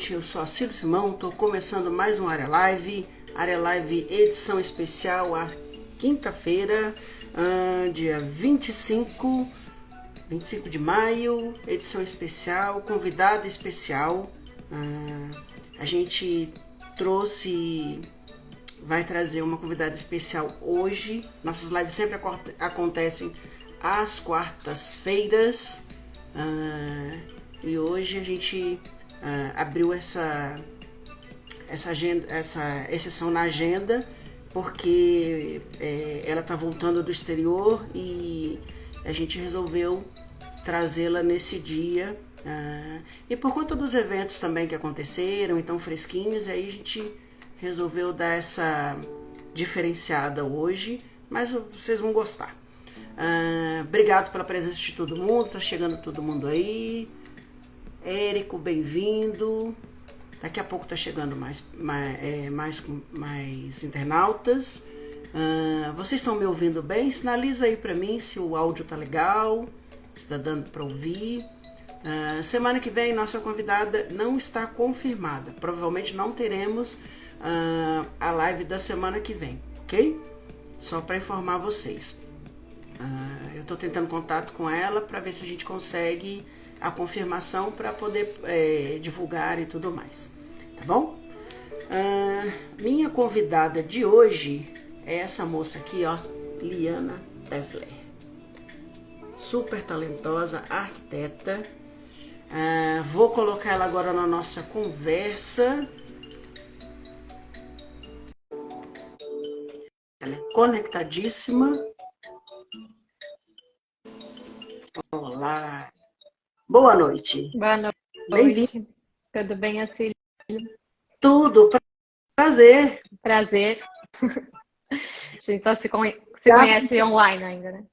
noite, eu sou a Cílio Simão, estou começando mais um Área Live edição especial, a quinta-feira, dia 25 de maio, edição especial, convidada especial. A gente vai trazer uma convidada especial hoje. Nossas lives sempre acontecem às quartas-feiras, e hoje a gente abriu essa exceção na agenda porque ela está voltando do exterior e a gente resolveu trazê-la nesse dia, e por conta dos eventos também que aconteceram, então fresquinhos, aí a gente resolveu dar essa diferenciada hoje, mas vocês vão gostar. Obrigado pela presença de todo mundo, tá chegando todo mundo aí. Érico, bem-vindo. Daqui a pouco tá chegando mais internautas. Vocês estão me ouvindo bem? Sinaliza aí para mim se o áudio tá legal, se tá dando para ouvir. Semana que vem nossa convidada não está confirmada. Provavelmente não teremos a live da semana que vem, ok? Só para informar vocês. Eu estou tentando contato com ela para ver se a gente consegue a confirmação para poder divulgar e tudo mais, tá bom? Minha convidada de hoje é essa moça aqui, ó, Liana Tesler, super talentosa, arquiteta. Vou colocar ela agora na nossa conversa. Ela é conectadíssima. Olá. Boa noite. Boa noite. Bem-vindo. Tudo bem, Acílio? Tudo. Prazer. Prazer. A gente só se conhece online ainda, né?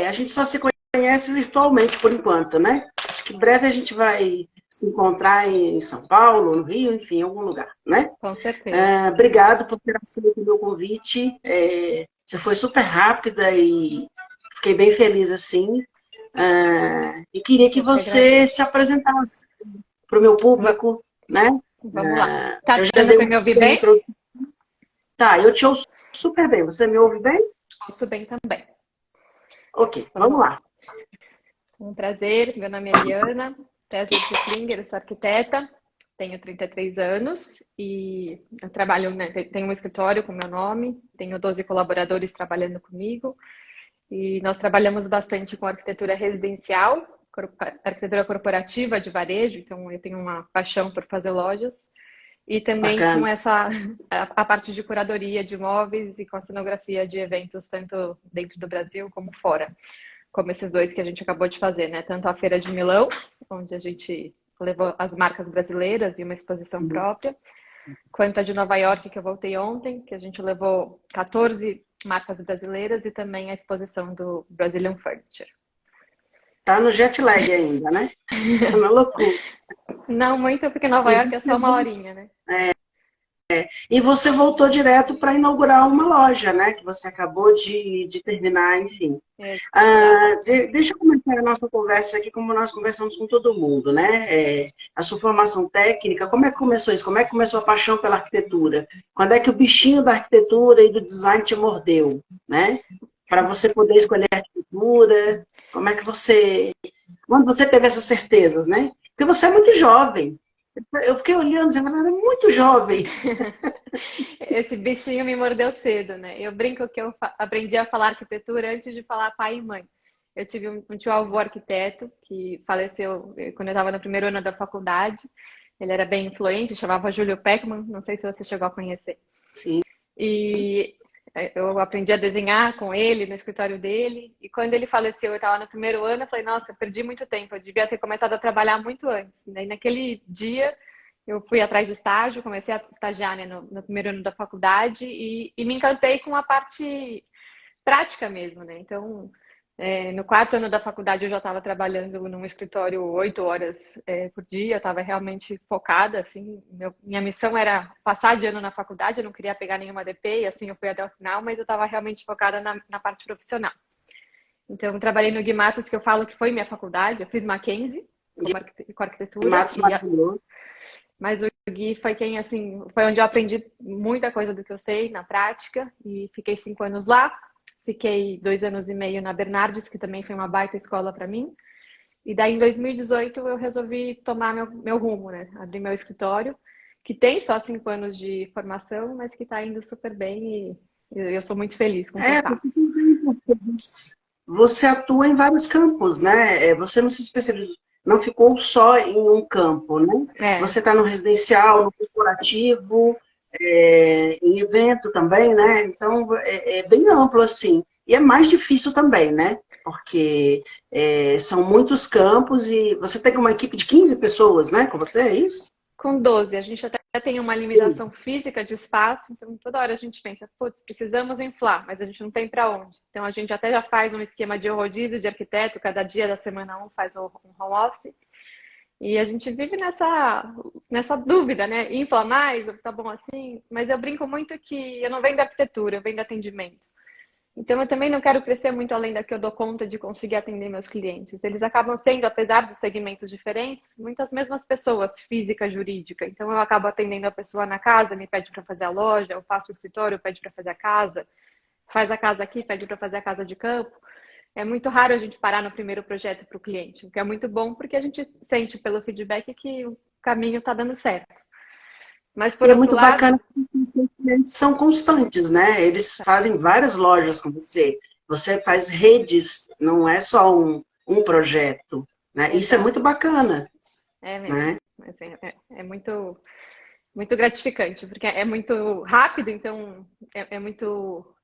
A gente só se conhece virtualmente por enquanto, né? Acho que em breve a gente vai se encontrar em São Paulo, no Rio, enfim, em algum lugar, né? Com certeza. Obrigado por ter aceito o meu convite. Você foi super rápida e fiquei bem feliz assim. E queria que você se apresentasse para o meu público, né? Vamos lá. Tá eu já dando dei para me ouvir bem? Tá, eu te ouço super bem. Você me ouve bem? Ouço bem também. Ok, vamos lá. Um prazer, meu nome é Liana Tesler Schifflinger, eu sou arquiteta, tenho 33 anos e eu trabalho, né, tenho um escritório com meu nome, tenho 12 colaboradores trabalhando comigo e nós trabalhamos bastante com arquitetura residencial, arquitetura corporativa de varejo, então eu tenho uma paixão por fazer lojas e também Bacana. com a parte de curadoria de imóveis e com a cenografia de eventos, tanto dentro do Brasil como fora. Como esses dois que a gente acabou de fazer, né? Tanto a Feira de Milão, onde a gente levou as marcas brasileiras e uma exposição própria, quanto a de Nova York, que eu voltei ontem, que a gente levou 14 marcas brasileiras e também a exposição do Brazilian Furniture. Tá no jet lag ainda, né? Tá na loucura. Não muito, porque Nova York é só uma horinha, né? E você voltou direto para inaugurar uma loja, né? Que você acabou de terminar, enfim. Deixa eu começar a nossa conversa aqui, como nós conversamos com todo mundo, né? A sua formação técnica, como é que começou isso? Como é que começou a paixão pela arquitetura? Quando é que o bichinho da arquitetura e do design te mordeu, né? Para você poder escolher a arquitetura, como é que quando você teve essas certezas, né? Porque você é muito jovem. Eu fiquei olhando, você era muito jovem. Esse bichinho me mordeu cedo, né? Eu brinco que eu aprendi a falar arquitetura antes de falar pai e mãe. Eu tive um tio-avô arquiteto que faleceu quando eu estava no primeiro ano da faculdade. Ele era bem influente, chamava Júlio Peckman, não sei se você chegou a conhecer. Sim. E eu aprendi a desenhar com ele no escritório dele. E quando ele faleceu, eu estava no primeiro ano, eu falei, nossa, eu perdi muito tempo, eu devia ter começado a trabalhar muito antes. E naquele dia, eu fui atrás de estágio, comecei a estagiar, né, no primeiro ano da faculdade e me encantei com a parte prática mesmo, né? Então, no quarto ano da faculdade eu já estava trabalhando num escritório 8 horas por dia, eu estava realmente focada, assim, minha missão era passar de ano na faculdade, eu não queria pegar nenhuma DP, e assim eu fui até o final, mas eu estava realmente focada na parte profissional. Então, eu trabalhei no Guimatos, que eu falo que foi minha faculdade, eu fiz Mackenzie com arquitetura. Guimatos maravilhoso. Mas o Gui foi quem, assim, foi onde eu aprendi muita coisa do que eu sei na prática e fiquei 5 anos lá. Fiquei 2 anos e meio na Bernardes, que também foi uma baita escola para mim. E daí, em 2018, eu resolvi tomar meu rumo, né? Abrir meu escritório, que tem só 5 anos de formação, mas que está indo super bem e eu sou muito feliz com o que eu faço. Porque você atua em vários campos, né? Você não se especializou, não ficou só em um campo, né? É, Você está no residencial, no corporativo, em evento também, né? Então, é bem amplo, assim. E é mais difícil também, né? Porque são muitos campos e você tem uma equipe de 15 pessoas, né? Com você, é isso? com 12, a gente até tem uma limitação física de espaço, então toda hora a gente pensa, putz, precisamos inflar, mas a gente não tem para onde. Então a gente até já faz um esquema de rodízio de arquiteto, cada dia da semana um faz um home office, e a gente vive nessa dúvida, né? Infla mais, tá bom assim, mas eu brinco muito que eu não venho da arquitetura, eu venho do atendimento. Então, eu também não quero crescer muito além da que eu dou conta de conseguir atender meus clientes. Eles acabam sendo, apesar dos segmentos diferentes, muitas mesmas pessoas, física, jurídica. Então, eu acabo atendendo a pessoa na casa, me pede para fazer a loja, eu faço o escritório, pede para fazer a casa, faz a casa aqui, pede para fazer a casa de campo. É muito raro a gente parar no primeiro projeto para o cliente, o que é muito bom porque a gente sente pelo feedback que o caminho está dando certo. Mas, E por é outro muito lado, bacana porque os seus clientes são constantes, né? Eles fazem várias lojas com você. Você faz redes, não é só um projeto, né? Isso é muito exato, bacana, é mesmo. né? Assim, é muito gratificante, porque é muito rápido, então é muito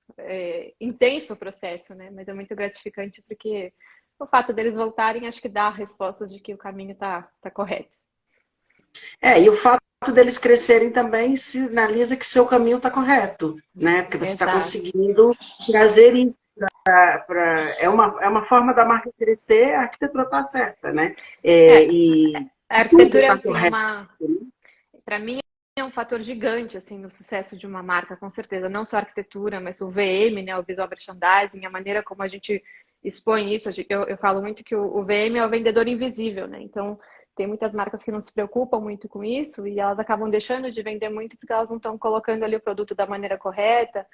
intenso o processo, né? Mas é muito gratificante porque o fato deles voltarem, acho que dá respostas de que o caminho tá correto. E o fato deles crescerem também sinaliza que seu caminho está correto, né? Porque você está Exato. conseguindo trazer isso é uma forma da marca crescer, a arquitetura está certa, né? É, E a tudo arquitetura, está assim, correto. para mim é um fator gigante, assim, no sucesso de uma marca, com certeza. Não só a arquitetura, mas o VM, né? O Visual Merchandising, a maneira como a gente expõe isso. Eu falo muito que o VM é o vendedor invisível, né? Então, tem muitas marcas que não se preocupam muito com isso e elas acabam deixando de vender muito porque elas não estão colocando ali o produto da maneira correta,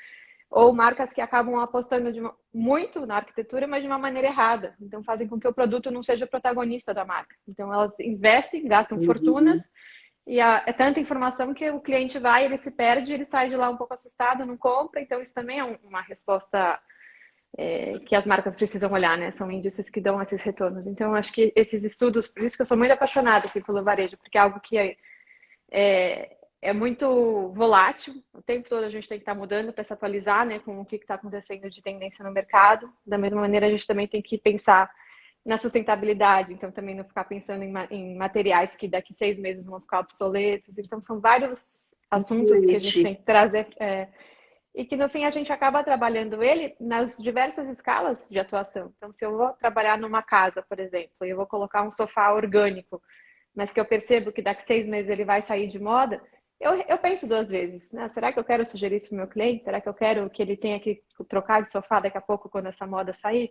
ou marcas que acabam apostando muito na arquitetura, mas de uma maneira errada. Então, fazem com que o produto não seja o protagonista da marca. Então, elas investem, gastam fortunas, Uhum. e é tanta informação que o cliente vai, ele se perde, ele sai de lá um pouco assustado, não compra. Então, isso também é uma resposta que as marcas precisam olhar, né? São índices que dão esses retornos. Então, acho que esses estudos, por isso que eu sou muito apaixonada assim, pelo varejo, porque é algo que é muito volátil, o tempo todo a gente tem que estar mudando para se atualizar, né, com o que está acontecendo de tendência no mercado. Da mesma maneira, a gente também tem que pensar na sustentabilidade, então também não ficar pensando em materiais que daqui 6 meses vão ficar obsoletos. Então, são vários assuntos que a gente Excelente. tem que trazer e que no fim a gente acaba trabalhando ele nas diversas escalas de atuação. Então, se eu vou trabalhar numa casa, por exemplo, e eu vou colocar um sofá orgânico, mas que eu percebo que daqui 6 meses ele vai sair de moda, eu penso 2 vezes, né? Será que eu quero sugerir isso para o meu cliente? Será que eu quero que ele tenha que trocar de sofá daqui a pouco quando essa moda sair?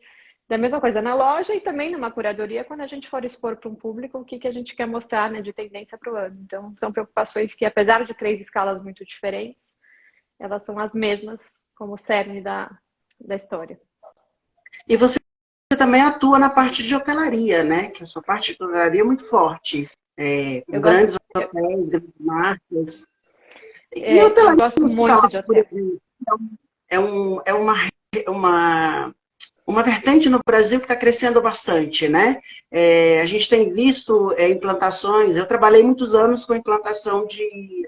Da mesma coisa na loja e também numa curadoria quando a gente for expor para um público o que a gente quer mostrar, né, de tendência para o ano. Então, são preocupações que, apesar de 3 escalas muito diferentes, elas são as mesmas como cerne da história. E você também atua na parte de hotelaria, né? Que a sua parte de hotelaria é muito forte, com Eu gosto, grandes hotéis, grandes marcas. E eu hotelaria gosto hospitalar, muito de por hotel. exemplo, é uma vertente no Brasil que está crescendo bastante, né? A gente tem visto implantações, eu trabalhei muitos anos com implantação de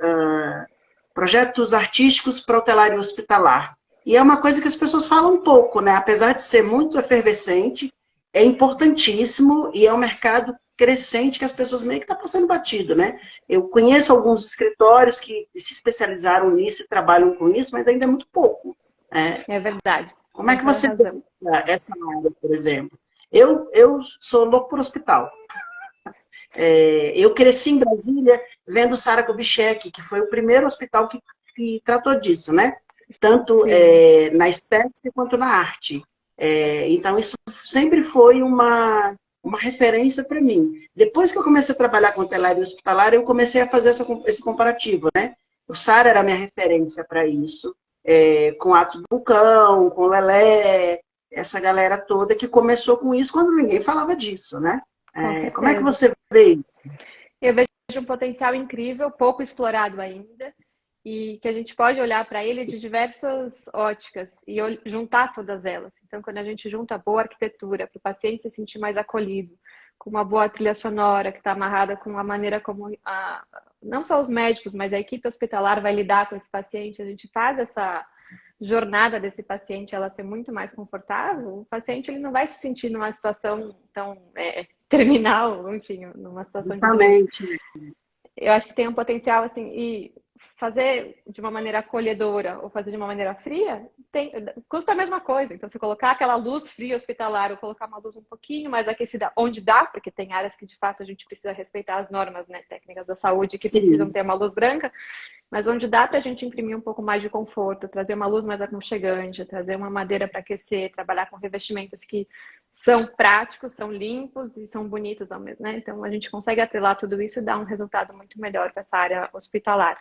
projetos artísticos para hotelaria hospitalar. E é uma coisa que as pessoas falam um pouco, né? Apesar de ser muito efervescente, é importantíssimo e é um mercado crescente que as pessoas meio que estão passando batido, né? Eu conheço alguns escritórios que se especializaram nisso e trabalham com isso, mas ainda é muito pouco. Né? É verdade, Como é tem que toda a você vê razão. essa área, por exemplo? Eu sou louco por hospital. Eu cresci em Brasília vendo Sara Kubitschek, que foi o primeiro hospital que tratou disso, né? Tanto Sim. na estética quanto na arte. Então, isso sempre foi uma referência para mim. Depois que eu comecei a trabalhar com hotelaria hospitalar, eu comecei a fazer esse comparativo, né? O Sara era a minha referência para isso, com Atos do Vulcão, com Lelé, essa galera toda que começou com isso quando ninguém falava disso, né? Com Como é que certeza. você vê isso? Eu vejo um potencial incrível, pouco explorado ainda, e que a gente pode olhar para ele de diversas óticas e juntar todas elas. Então, quando a gente junta boa arquitetura, para o paciente se sentir mais acolhido, com uma boa trilha sonora que está amarrada com a maneira como não só os médicos, mas a equipe hospitalar vai lidar com esse paciente, a gente faz essa jornada desse paciente ela ser muito mais confortável, o paciente ele não vai se sentir numa situação tão terminal, enfim, numa situação de doença. Justamente. Eu acho que tem um potencial, assim, e fazer de uma maneira acolhedora ou fazer de uma maneira fria, custa a mesma coisa. Então, você colocar aquela luz fria hospitalar ou colocar uma luz um pouquinho mais aquecida, onde dá, porque tem áreas que, de fato, a gente precisa respeitar as normas, né, técnicas da saúde que precisam Sim. ter uma luz branca, mas onde dá para a gente imprimir um pouco mais de conforto, trazer uma luz mais aconchegante, trazer uma madeira para aquecer, trabalhar com revestimentos que são práticos, são limpos e são bonitos ao mesmo, né? Então a gente consegue atrelar tudo isso e dar um resultado muito melhor para essa área hospitalar.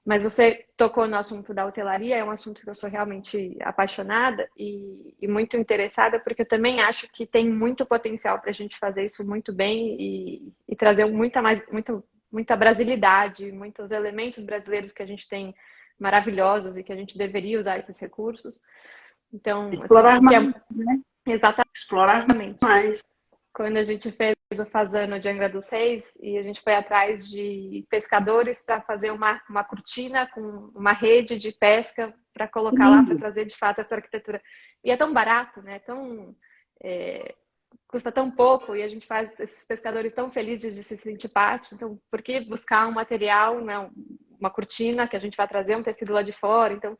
Mas você tocou no assunto da hotelaria, é um assunto que eu sou realmente apaixonada e muito interessada, porque eu também acho que tem muito potencial para a gente fazer isso muito bem e trazer muita brasilidade, muitos elementos brasileiros que a gente tem maravilhosos e que a gente deveria usar esses recursos. Então, Explorar assim, mais, né? exatamente. Explorar mais. Quando a gente fez o Fazano de Angra dos Reis e a gente foi atrás de pescadores para fazer uma cortina com uma rede de pesca para colocar lá para trazer de fato essa arquitetura. E é tão barato, né? Custa tão pouco e a gente faz esses pescadores tão felizes de se sentir parte. Então, por que buscar um material, né? Uma cortina que a gente vai trazer um tecido lá de fora? Então,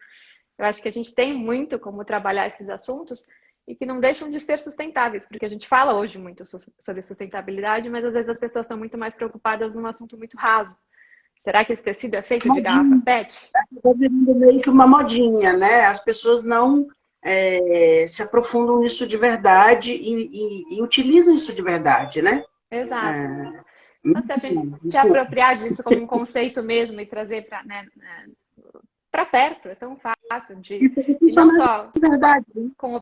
eu acho que a gente tem muito como trabalhar esses assuntos e que não deixam de ser sustentáveis, porque a gente fala hoje muito sobre sustentabilidade, mas às vezes as pessoas estão muito mais preocupadas num assunto muito raso. Será que esse tecido é feito de garrafa PET? Está virando meio que uma modinha, né? As pessoas não se aprofundam nisso de verdade e utilizam isso de verdade, né? Exato. Então, se a gente se Desculpa. apropriar disso como um conceito mesmo e trazer para perto, é tão fácil de... Isso E não funciona só de verdade. com o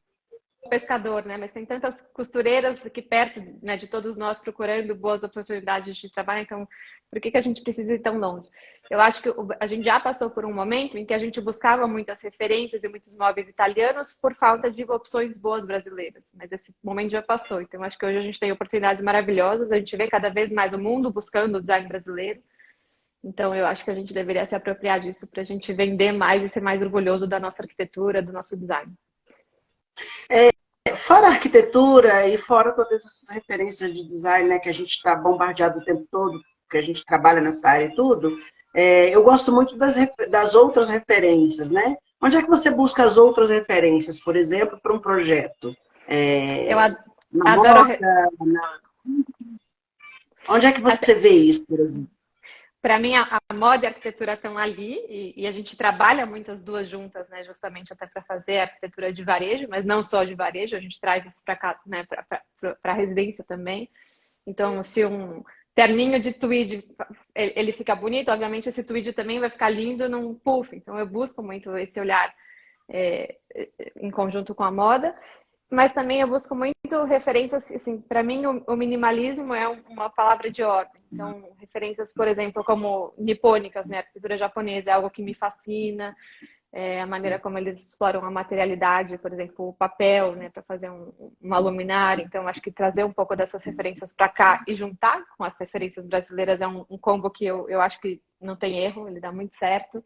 pescador, né? Mas tem tantas costureiras aqui perto, né, de todos nós procurando boas oportunidades de trabalho. Então, por que a gente precisa ir tão longe? Eu acho que a gente já passou por um momento em que a gente buscava muitas referências e muitos móveis italianos por falta de opções boas brasileiras. Mas esse momento já passou. Então, acho que hoje a gente tem oportunidades maravilhosas. A gente vê cada vez mais o mundo buscando o design brasileiro. Então, eu acho que a gente deveria se apropriar disso para a gente vender mais e ser mais orgulhoso da nossa arquitetura, do nosso design. Fora a arquitetura e fora todas essas referências de design, né, que a gente está bombardeado o tempo todo, que a gente trabalha nessa área e tudo, eu gosto muito das outras referências, né? Onde é que você busca as outras referências, por exemplo, para um projeto? Eu Na adoro... moda? Onde é que você vê isso, por exemplo? Para mim, a moda e a arquitetura estão ali e a gente trabalha muito as duas juntas, né? Justamente até para fazer a arquitetura de varejo, mas não só de varejo, a gente traz isso para cá, né? Para a residência também. Então, se um terninho de tweed ele fica bonito, obviamente esse tweed também vai ficar lindo num puff. Então, eu busco muito esse olhar em conjunto com a moda. Mas também eu busco muito referências, assim, para mim o minimalismo é uma palavra de ordem. Então, referências, por exemplo, como nipônicas, né? A arquitetura japonesa é algo que me fascina. A maneira como eles exploram a materialidade, por exemplo, o papel, né? Para fazer uma luminária. Então, acho que trazer um pouco dessas referências para cá e juntar com as referências brasileiras é um combo que eu acho que não tem erro, ele dá muito certo.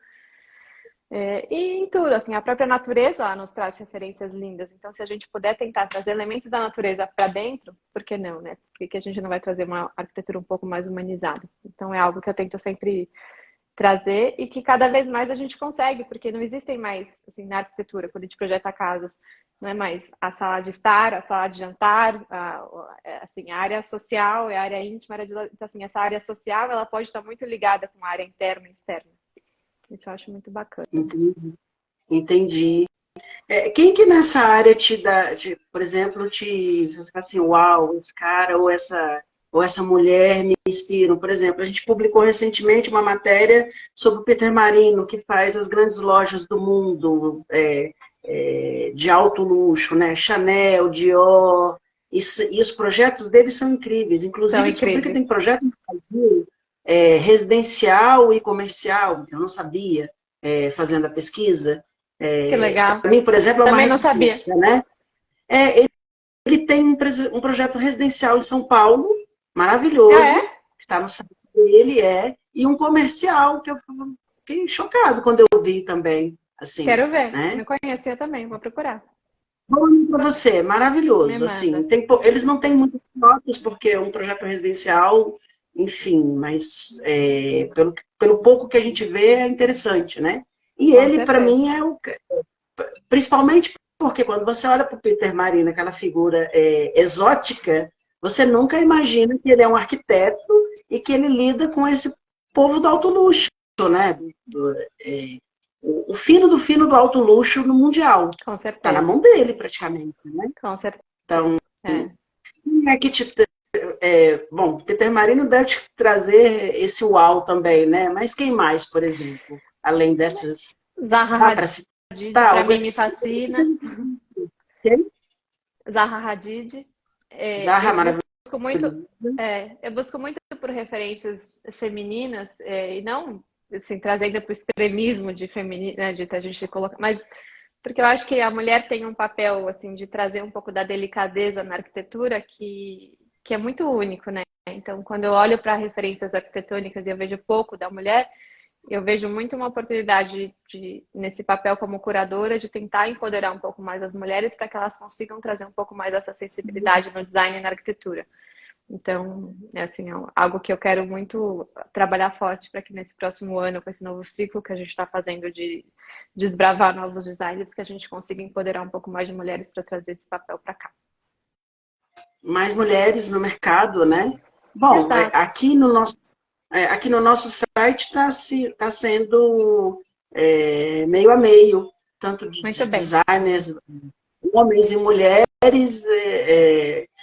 E em tudo, assim, a própria natureza nos traz referências lindas. Então, se a gente puder tentar trazer elementos da natureza para dentro, por que não, né? Por que a gente não vai trazer uma arquitetura um pouco mais humanizada? Então, é algo que eu tento sempre trazer e que cada vez mais a gente consegue, porque não existem mais, assim, na arquitetura, quando a gente projeta casas, não é mais a sala de estar, a sala de jantar, assim, a área social, a área íntima, então, assim, essa área social, ela pode estar muito ligada com a área interna e externa. Isso eu acho muito bacana. Entendi. Quem que nessa área te dá, por exemplo, te você fala assim, uau, esse cara ou essa mulher me inspiram? Por exemplo, a gente publicou recentemente uma matéria sobre o Peter Marino, que faz as grandes lojas do mundo de alto luxo, né? Chanel, Dior, e os projetos dele são incríveis. São Inclusive, descobri que incríveis. tem projeto no Brasil, residencial e comercial, que eu não sabia, fazendo a pesquisa. Que legal. Para mim, por exemplo, é uma Também não sabia. referência, né? Ele tem um projeto residencial em São Paulo, Ah, maravilhoso, é? que está no site dele, e um comercial, que eu fiquei chocado quando eu vi também, assim, Quero ver. né? Não conhecia também, vou procurar. Vou mandar para você, Me maravilhoso, manda. assim. Eles não têm muitas fotos, porque é um projeto residencial, enfim, mas pelo pouco que a gente vê, é interessante, né? E Com ele, para certeza. mim, principalmente porque quando você olha para o Peter Marino, aquela figura exótica, você nunca imagina que ele é um arquiteto e que ele lida com esse povo do alto luxo, né? O fino do fino do alto luxo no mundial. Com Está na certeza. mão dele, praticamente, né? Com certeza. Então, É. quem é que bom, Peter Marino deve te trazer esse uau também, né? Mas quem mais, por exemplo? Além dessas... Zaha para Hadid, citar para algo... mim, me fascina. Quem? Zaha Hadid. Zaha, Eu maravilhoso. busco muito, eu busco muito por referências femininas, e não assim, trazendo para o extremismo de feminino, né, de a gente colocar, mas porque eu acho que a mulher tem um papel assim de trazer um pouco da delicadeza na arquitetura que é muito único, né? Então, quando eu olho para referências arquitetônicas e eu vejo pouco da mulher, eu vejo muito uma oportunidade nesse papel como curadora, de tentar empoderar um pouco mais as mulheres para que elas consigam trazer um pouco mais essa sensibilidade no design e na arquitetura. Então, é assim, algo que eu quero muito trabalhar forte para que nesse próximo ano, com esse novo ciclo que a gente está fazendo de desbravar novos designers, que a gente consiga empoderar um pouco mais de mulheres para trazer esse papel para cá. Mais mulheres no mercado, né? Bom, Exato. aqui no nosso site tá sendo meio a meio, tanto de Muito bem. designers, homens e mulheres.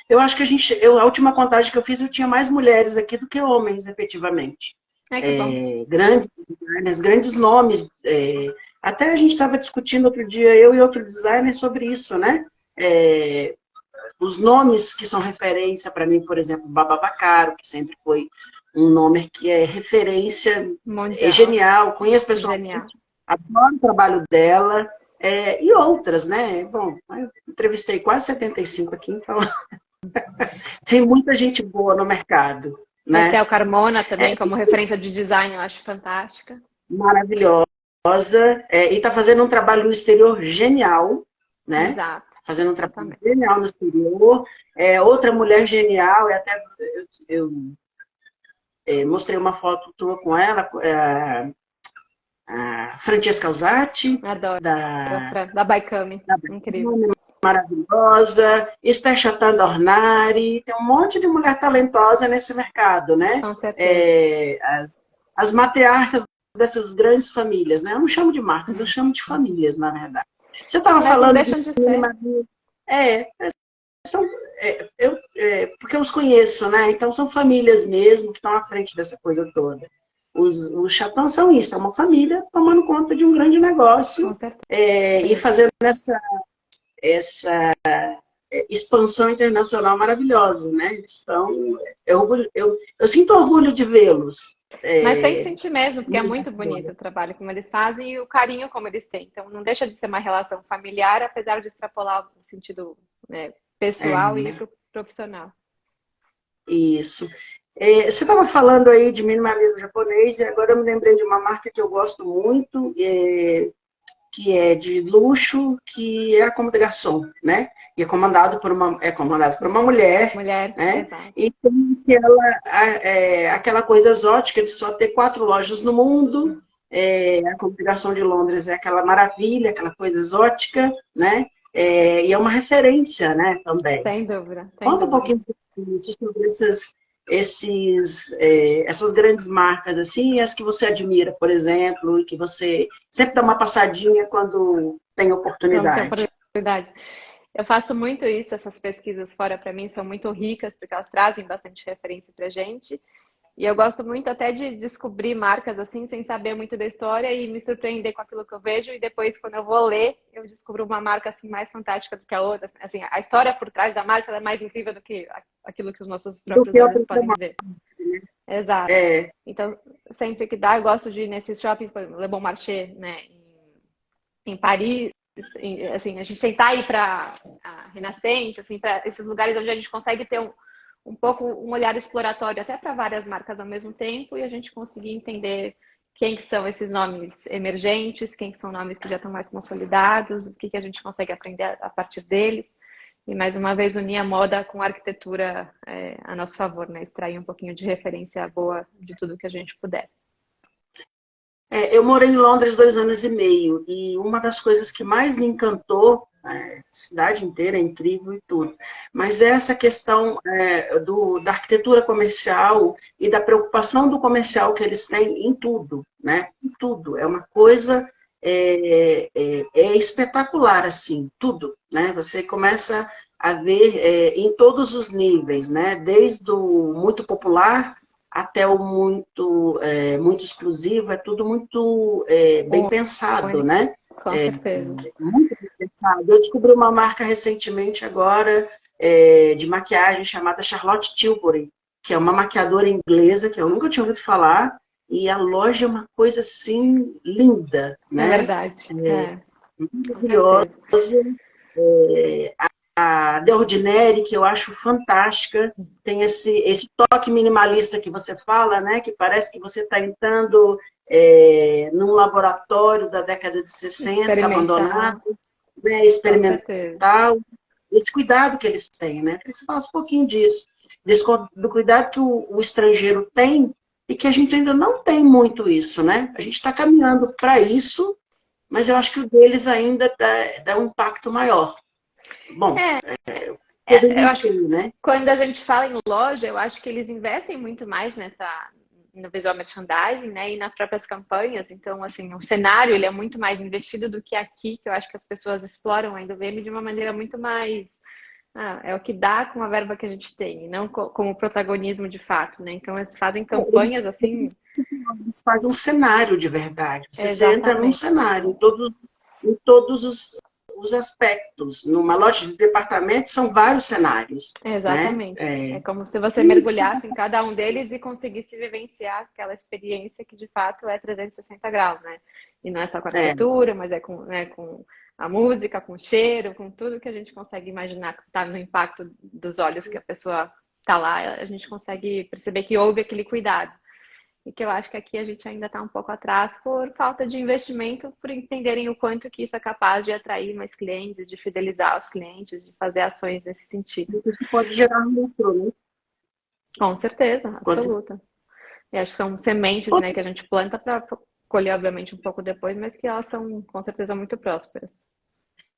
Eu acho que a última contagem que eu fiz, eu tinha mais mulheres aqui do que homens, efetivamente. Ai, que bom. Grandes designers, grandes nomes. Até a gente estava discutindo outro dia, eu e outro designer, sobre isso, né? Os nomes que são referência para mim, por exemplo, Baba Bacaro, que sempre foi um nome que é referência, Mundial. genial, conheço pessoalmente, Genial. adoro o trabalho dela, e outras, né? Bom, eu entrevistei quase 75 aqui, então tem muita gente boa no mercado, né? Etel Carmona também, como referência de design, eu acho fantástica. Maravilhosa, e está fazendo um trabalho no exterior genial, né? Exato. Fazendo um trabalho genial no exterior. Outra mulher genial, até eu mostrei uma foto tua com ela, a Francesca Alzati. Adoro. Da Baikami. Incrível. Maravilhosa. Esther Chatan Dornari. Tem um monte de mulher talentosa nesse mercado, né? Com certeza. As matriarcas dessas grandes famílias, né? Eu não chamo de marcas, eu chamo de famílias, na verdade. Você estava falando... Não deixam de ser. Porque eu os conheço, né? Então são famílias mesmo que estão à frente dessa coisa toda. Os Chatons são isso, é uma família tomando conta de um grande negócio. Com certeza. E fazendo essa expansão internacional maravilhosa, né? Eu sinto orgulho de vê-los. Mas tem que sentir mesmo, porque é muito bonito o trabalho como eles fazem e o carinho como eles têm. Então, não deixa de ser uma relação familiar, apesar de extrapolar o sentido, né, pessoal e profissional. Isso. Você estava falando aí de minimalismo japonês, e agora eu me lembrei de uma marca que eu gosto muito, que é de luxo, que é a Comme des Garçons, né? E é comandado por uma mulher. Mulher, né? exato. E tem aquela coisa exótica de só ter 4 lojas no mundo. A Comme des Garçons de Londres é aquela maravilha, aquela coisa exótica, né? E é uma referência, né, também. Sem dúvida. Conta um pouquinho sobre essas grandes marcas, assim, e as que você admira, por exemplo, e que você sempre dá uma passadinha quando tem Então, tem oportunidade? oportunidade. Eu faço muito isso, essas pesquisas fora para mim são muito ricas, porque elas trazem bastante referência para gente. E eu gosto muito até de descobrir marcas assim, sem saber muito da história e me surpreender com aquilo que eu vejo. E depois, quando eu vou ler, eu descubro uma marca assim mais fantástica do que a outra. Assim, a história por trás da marca é mais incrível do que aquilo que os nossos Do próprios que olhos outra podem marca, ver. Exato. né? Então, sempre que dá, eu gosto de ir nesses shoppings, por exemplo, Le Bon Marché, né, em Paris. Assim, a gente tentar ir para a Renascente, assim, para esses lugares onde a gente consegue ter um pouco um olhar exploratório até para várias marcas ao mesmo tempo e a gente conseguir entender quem que são esses nomes emergentes, quem que são nomes que já estão mais consolidados, o que que a gente consegue aprender a partir deles. E mais uma vez unir a moda com a arquitetura a nosso favor, né? Extrair um pouquinho de referência boa de tudo que a gente puder. Eu morei em Londres 2 anos e meio, e uma das coisas que mais me encantou, a cidade inteira é incrível e tudo, mas é essa questão da arquitetura comercial e da preocupação do comercial que eles têm em tudo, né? Em tudo. É uma coisa espetacular, assim, tudo, né? Você começa a ver em todos os níveis, né? Desde o muito popular até o muito exclusivo, é tudo muito bem pensado, Único, né? com certeza. Muito bem pensado. Eu descobri uma marca recentemente agora de maquiagem chamada Charlotte Tilbury, que é uma maquiadora inglesa que eu nunca tinha ouvido falar, e a loja é uma coisa assim linda, É né? verdade. Com Maravilhosa. certeza. A The Ordinary, que eu acho fantástica, tem esse toque minimalista que você fala, né? Que parece que você está entrando num laboratório da década de 60, Experimental, abandonado, né? com certeza. Experimental. Esse cuidado que eles têm, né? Queria que você falasse um pouquinho disso, do cuidado que o estrangeiro tem e que a gente ainda não tem muito isso, né? A gente está caminhando para isso, mas eu acho que o deles ainda dá um impacto maior. Bom, É, eu poderia acho que ter, né? quando a gente fala em loja, eu acho que eles investem muito mais no visual merchandising, né, e nas próprias campanhas. Então, assim, o cenário ele é muito mais investido do que aqui, que eu acho que as pessoas exploram ainda o VM de uma maneira muito mais é o que dá com a verba que a gente tem, e não como protagonismo de fato, né? Então, eles fazem campanhas assim. Eles fazem um cenário de verdade. Você entra num Exatamente. cenário, em todos os aspectos. Numa loja de departamento, são vários cenários, né? Exatamente. É como se você Isso. mergulhasse em cada um deles e conseguisse vivenciar aquela experiência que de fato é 360 graus, né? E não é só com a É, arquitetura, mas com a música, com o cheiro, com tudo que a gente consegue imaginar que está no impacto dos olhos que a pessoa está lá, a gente consegue perceber que houve aquele cuidado. E que eu acho que aqui a gente ainda está um pouco atrás por falta de investimento, por entenderem o quanto que isso é capaz de atrair mais clientes, de fidelizar os clientes, de fazer ações nesse sentido. isso pode gerar um lucro, né? Com certeza, Quanto- absoluta. E acho que são sementes, né, que a gente planta para colher, obviamente, um pouco depois, mas que elas são com certeza muito prósperas.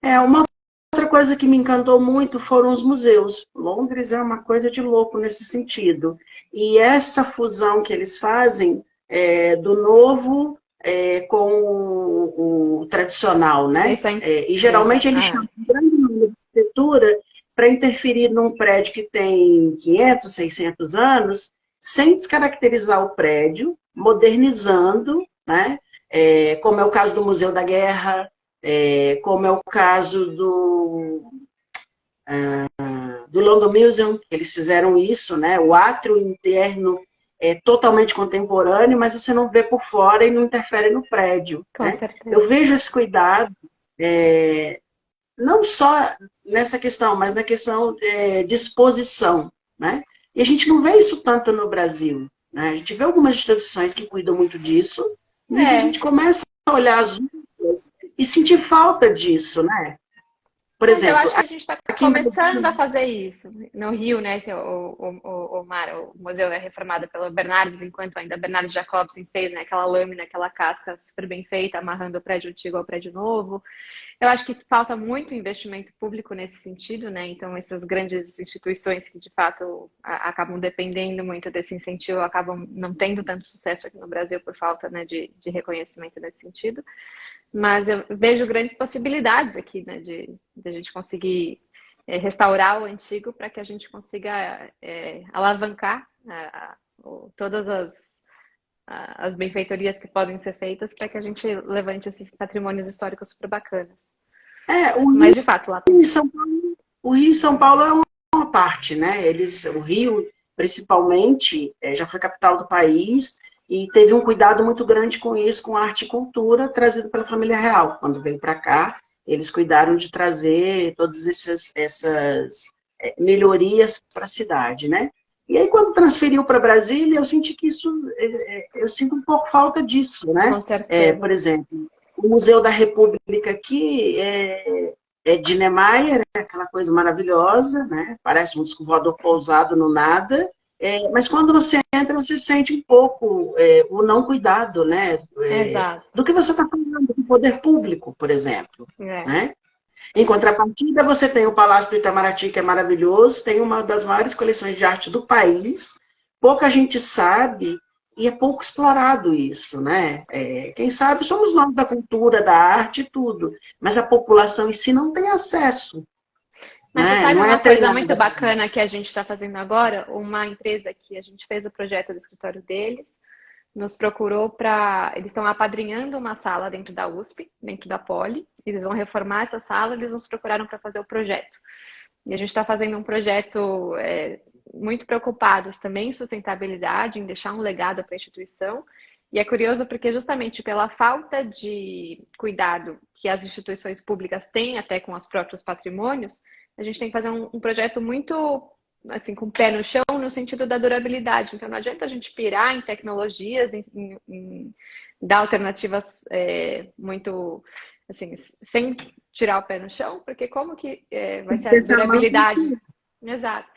Uma outra coisa que me encantou muito foram os museus. Londres é uma coisa de louco nesse sentido. E essa fusão que eles fazem do novo com o tradicional, né? Isso é E geralmente incrível. eles chamam um grande número de arquitetura para interferir num prédio que tem 500, 600 anos, sem descaracterizar o prédio, modernizando, né? Como é o caso do Museu da Guerra, como é o caso do London Museum, que eles fizeram isso, né? O átrio interno é totalmente contemporâneo, mas você não vê por fora e não interfere no prédio, Com né? certeza. Eu vejo esse cuidado, não só nessa questão, mas na questão de exposição, né? E a gente não vê isso tanto no Brasil, né? A gente vê algumas instituições que cuidam muito disso, mas a gente começa a olhar as outras e sentir falta disso, né? Por Mas eu exemplo, acho que a gente está aqui em começando a Brasília, fazer isso. No Rio, né, que é o museu é reformado pelo Bernardes, enquanto ainda Bernardes Jacobsen fez, né, aquela lâmina, aquela casca super bem feita, amarrando o prédio antigo ao prédio novo. Eu acho que falta muito investimento público nesse sentido, né? Então, essas grandes instituições que, de fato, acabam dependendo muito desse incentivo, acabam não tendo tanto sucesso aqui no Brasil por falta, né, de reconhecimento nesse sentido. Mas eu vejo grandes possibilidades aqui, né, de a gente conseguir restaurar o antigo para que a gente consiga alavancar todas as benfeitorias que podem ser feitas para que a gente levante esses patrimônios históricos super bacanas. o Rio Mas, de fato, lá e tem. São Paulo, o Rio e São Paulo é uma parte, né? O Rio, principalmente, já foi capital do país e teve um cuidado muito grande com isso, com arte e cultura, trazido pela família real. Quando veio para cá, eles cuidaram de trazer todas essas melhorias para a cidade, né? E aí, quando transferiu para Brasília, eu senti que isso, eu sinto um pouco falta disso, né? Com certeza. Por exemplo, o Museu da República aqui é de Niemeyer, aquela coisa maravilhosa, né? Parece um disco voador pousado no nada, mas quando você entra, você sente um pouco o não cuidado, né? Exato. Do que você está falando, do poder público, por exemplo, É. né? Em contrapartida, você tem o Palácio do Itamaraty, que é maravilhoso, tem uma das maiores coleções de arte do país, pouca gente sabe e é pouco explorado isso, né? Quem sabe somos nós da cultura, da arte e tudo, mas a população em si não tem acesso, Mas você né? sabe Não é uma coisa muito treinada. bacana que a gente está fazendo agora? Uma empresa que a gente fez o projeto do escritório deles, nos procurou para. Eles estão apadrinhando uma sala dentro da USP, dentro da Poli. Eles vão reformar essa sala, eles nos procuraram para fazer o projeto. E a gente está fazendo um projeto muito preocupados também em sustentabilidade, em deixar um legado para a instituição. E é curioso porque justamente pela falta de cuidado que as instituições públicas têm até com os próprios patrimônios, a gente tem que fazer um projeto muito assim com o pé no chão no sentido da durabilidade. Então não adianta a gente pirar em tecnologias, em dar alternativas muito assim sem tirar o pé no chão, porque como que vai Tem que ser a pensar na durabilidade? manutenção. Exato.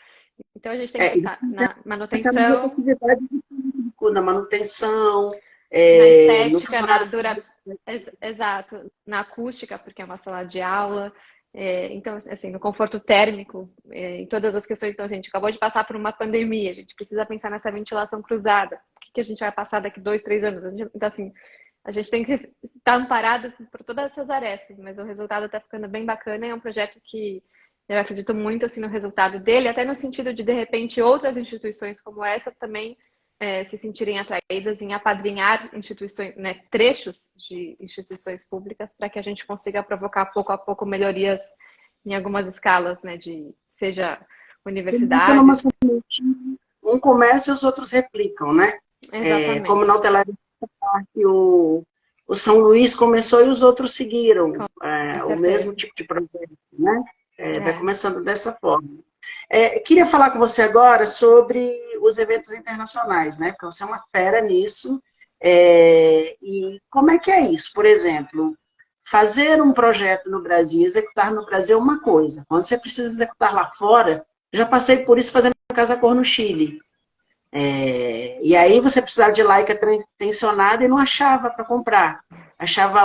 Então a gente tem que Eles pensar têm que na pensar na manutenção, rotatividade do público, na manutenção, na no estética, funcionário. exato, na acústica, porque é uma sala de aula, então, assim, no conforto térmico, em todas as questões. Então, a gente acabou de passar por uma pandemia, a gente precisa pensar nessa ventilação cruzada. O que a gente vai passar daqui 2, 3 anos? Então, assim, a gente tem que estar amparado por todas essas arestas, mas o resultado está ficando bem bacana. É um projeto que eu acredito muito assim, no resultado dele, até no sentido de repente, outras instituições como essa também se sentirem atraídas em apadrinhar instituições, né, trechos de instituições públicas para que a gente consiga provocar pouco a pouco melhorias em algumas escalas, né, de seja Começa numa universidades. sementinha, um começa e os outros replicam, né? Como na Exatamente. hotelaria, o São Luís começou e os outros seguiram Com o mesmo certeza. tipo de projeto, né? Vai É. começando dessa forma. Queria falar com você agora sobre os eventos internacionais, né? Porque você é uma fera nisso. E como é que é isso? Por exemplo, fazer um projeto no Brasil, executar no Brasil é uma coisa. Quando você precisa executar lá fora, já passei por isso fazendo Casa Cor no Chile. E aí você precisava de lycra tensionada e não achava para comprar. Achava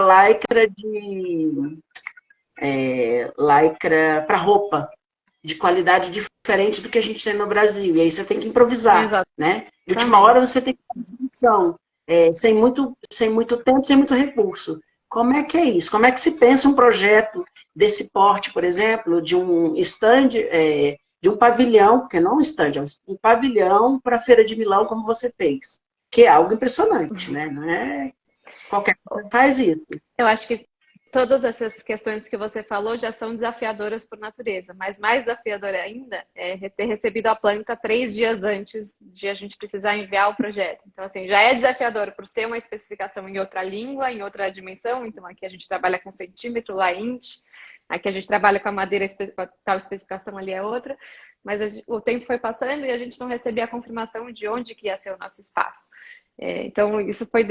lycra para roupa, de qualidade diferente do que a gente tem no Brasil. E aí você tem que improvisar, né? De última Exatamente. hora você tem que fazer solução, sem muito tempo, sem muito recurso. Como é que é isso? Como é que se pensa um projeto desse porte, por exemplo, de um stand, de um pavilhão, porque não um stand, é um pavilhão para a Feira de Milão, como você fez? Que é algo impressionante, né? Não é qualquer coisa que faz isso. Eu acho que todas essas questões que você falou já são desafiadoras por natureza, mas mais desafiador ainda é ter recebido a planta 3 dias antes de a gente precisar enviar o projeto. Então, assim, já é desafiador por ser uma especificação em outra língua, em outra dimensão. Então, aqui a gente trabalha com centímetro, lá int, aqui a gente trabalha com a madeira, tal especificação ali é outra, mas o tempo foi passando e a gente não recebia a confirmação de onde que ia ser o nosso espaço. Então, isso foi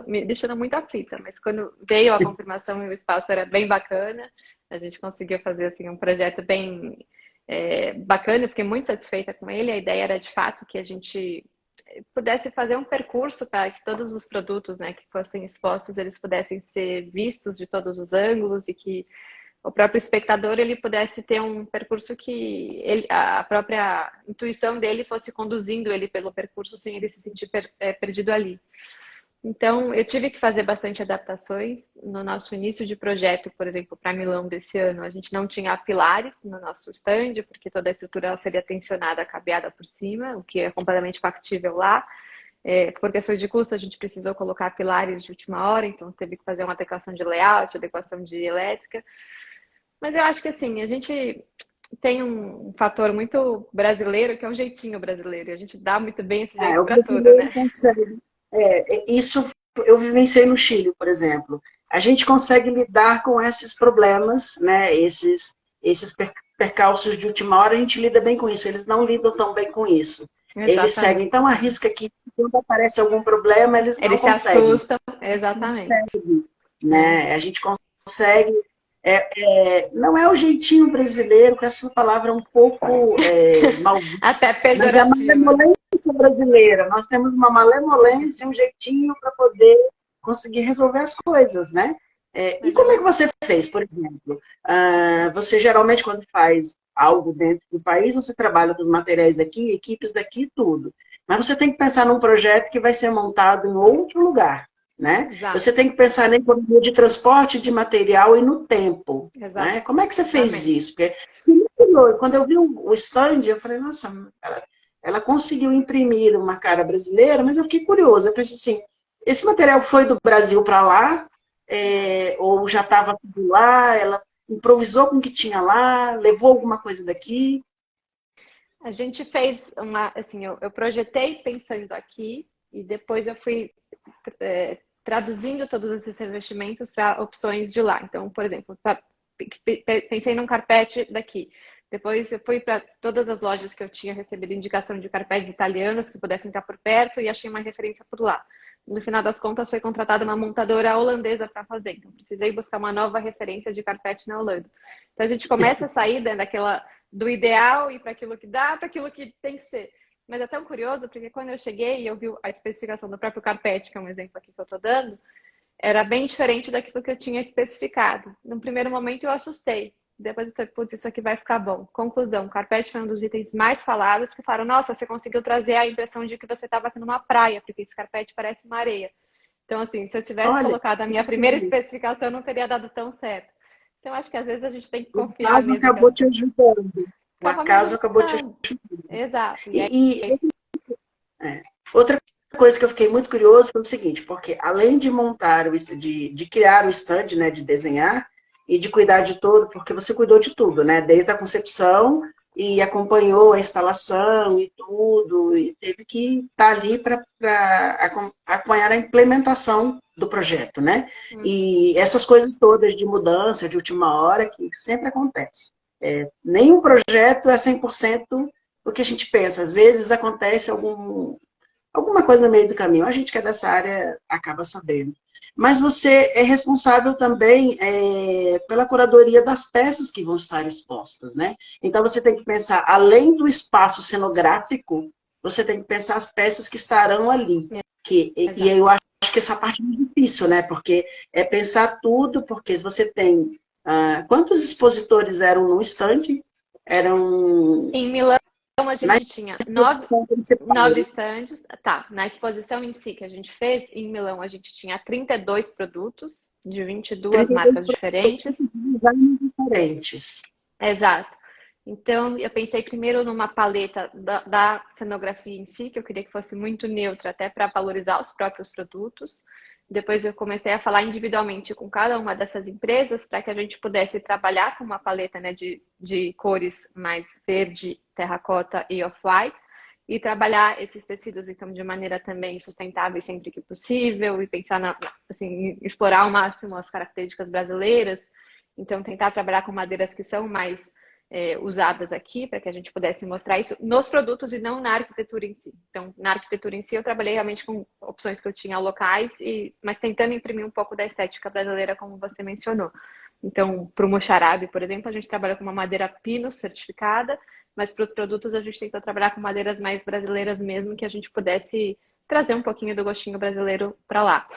me deixando muito aflita, mas quando veio a confirmação e o espaço era bem bacana, a gente conseguiu fazer assim, um projeto bem bacana, eu fiquei muito satisfeita com ele. A ideia era de fato que a gente pudesse fazer um percurso para que todos os produtos, né, que fossem expostos, eles pudessem ser vistos de todos os ângulos e que o próprio espectador ele pudesse ter um percurso que a própria intuição dele fosse conduzindo ele pelo percurso sem ele se sentir perdido ali. Então, eu tive que fazer bastante adaptações. No nosso início de projeto, por exemplo, para Milão desse ano, a gente não tinha pilares no nosso stand, porque toda a estrutura ela seria tensionada, cabeada por cima, o que é completamente factível lá. Por questões de custo, a gente precisou colocar pilares de última hora, então teve que fazer uma adequação de layout, adequação de elétrica. Mas eu acho que assim, a gente tem um fator muito brasileiro, que é o jeitinho brasileiro, e a gente dá muito bem esse jeito O para tudo, brasileiro né? consegue. Isso eu vivenciei no Chile, por exemplo. A gente consegue lidar com esses problemas, né? Esses percalços de última hora, a gente lida bem com isso. Eles não lidam tão bem com isso. Eles seguem. Exatamente. Então, arrisca que quando aparece algum problema, eles não Eles se conseguem, assustam, exatamente. né? A gente consegue. Não é o jeitinho brasileiro, com essa palavra um pouco mal vista, Até mas é a pejorativa, né? malemolência brasileira. Nós temos uma malemolência, um jeitinho para poder conseguir resolver as coisas, né? E Mas é como é que verdade. você fez, por exemplo? Você geralmente, quando faz algo dentro do país, você trabalha com os materiais daqui, equipes daqui, tudo. Mas você tem que pensar num projeto que vai ser montado em outro lugar, né? Exato, Você tem que pensar na economia de transporte de material e no tempo, né? Como é que você fez exatamente. isso? Porque é muito curioso. Quando eu vi o stand, eu falei, nossa, ela conseguiu imprimir uma cara brasileira, mas eu fiquei curiosa. Eu pensei assim, esse material foi do Brasil para lá, ou já estava tudo lá, ela improvisou com o que tinha lá, levou alguma coisa daqui? A gente fez assim, eu projetei pensando aqui e depois eu fui traduzindo todos esses revestimentos para opções de lá. Então, por exemplo, pensei num carpete daqui. Depois eu fui para todas as lojas que eu tinha recebido indicação de carpetes italianos que pudessem estar por perto e achei uma referência por lá. No final das contas, foi contratada uma montadora holandesa para fazer. Então, precisei buscar uma nova referência de carpete na Holanda. Então, a gente começa a sair do ideal e para aquilo que dá, para aquilo que tem que ser. Mas é tão curioso, porque quando eu cheguei e eu vi a especificação do próprio carpete, que é um exemplo aqui que eu estou dando, era bem diferente daquilo que eu tinha especificado. No primeiro momento eu assustei. Depois eu falei, putz, isso aqui vai ficar bom. Conclusão, o carpete foi um dos itens mais falados, que falaram, nossa, você conseguiu trazer a impressão de que você estava aqui numa praia, porque esse carpete parece uma areia. Então, assim, se eu tivesse Olha, colocado a minha primeira especificação, não teria dado tão certo. Então, acho que às vezes a gente tem que o confiar acaso mesmo que acabou te ajudando. O acaba me acaso acabou te ajudando. Exato. E aí, E outra coisa que eu fiquei muito curioso foi o seguinte, porque além de montar, de criar o stand, né, de desenhar e de cuidar de tudo, porque você cuidou de tudo, né, desde a concepção e acompanhou a instalação e tudo, e teve que estar ali para acompanhar a implementação do projeto, né? E essas coisas todas de mudança, de última hora, que sempre acontece. Nenhum projeto é 100% o que a gente pensa. Às vezes acontece alguma coisa no meio do caminho. A gente que é dessa área acaba sabendo. Mas você é responsável também pela curadoria das peças que vão estar expostas, né? Então você tem que pensar, além do espaço cenográfico, você tem que pensar as peças que estarão ali. E exato. eu acho que essa parte é mais difícil, né? Porque é pensar tudo, porque você tem. Quantos expositores eram no stand? Eram. Em Milão, a Na gente tinha exposição principal, nove né? estandes. Tá, na exposição em si que a gente fez, em Milão, a gente tinha 32 produtos de 22 32 marcas produtos diferentes. de designs diferentes. Exato. Então, eu pensei primeiro numa paleta da cenografia em si, que eu queria que fosse muito neutra, até para valorizar os próprios produtos. Depois eu comecei a falar individualmente com cada uma dessas empresas para que a gente pudesse trabalhar com uma paleta, né, de cores mais verde, terracota e off-white e trabalhar esses tecidos então de maneira também sustentável sempre que possível e pensar assim, explorar ao máximo as características brasileiras. Então tentar trabalhar com madeiras que são mais usadas aqui, para que a gente pudesse mostrar isso nos produtos e não na arquitetura em si. Então, na arquitetura em si, eu trabalhei realmente com opções que eu tinha locais, mas tentando imprimir um pouco da estética brasileira, como você mencionou. Então, para o mocharabe, por exemplo, a gente trabalha com uma madeira Pinus certificada, mas para os produtos a gente tentou trabalhar com madeiras mais brasileiras mesmo, que a gente pudesse trazer um pouquinho do gostinho brasileiro para lá.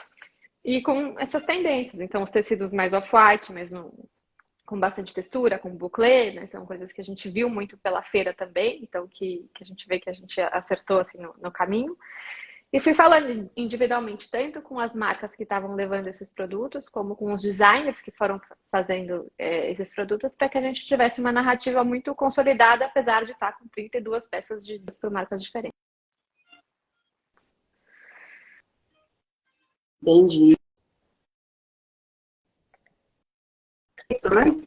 E com essas tendências, então os tecidos mais off-white, mas com bastante textura, com buclé, né? São coisas que a gente viu muito pela feira também, então que a gente vê que a gente acertou assim no caminho. E fui falando individualmente, tanto com as marcas que estavam levando esses produtos, como com os designers que foram fazendo esses produtos, para que a gente tivesse uma narrativa muito consolidada, apesar de estar com 32 peças de por marcas diferentes. Entendi. Né?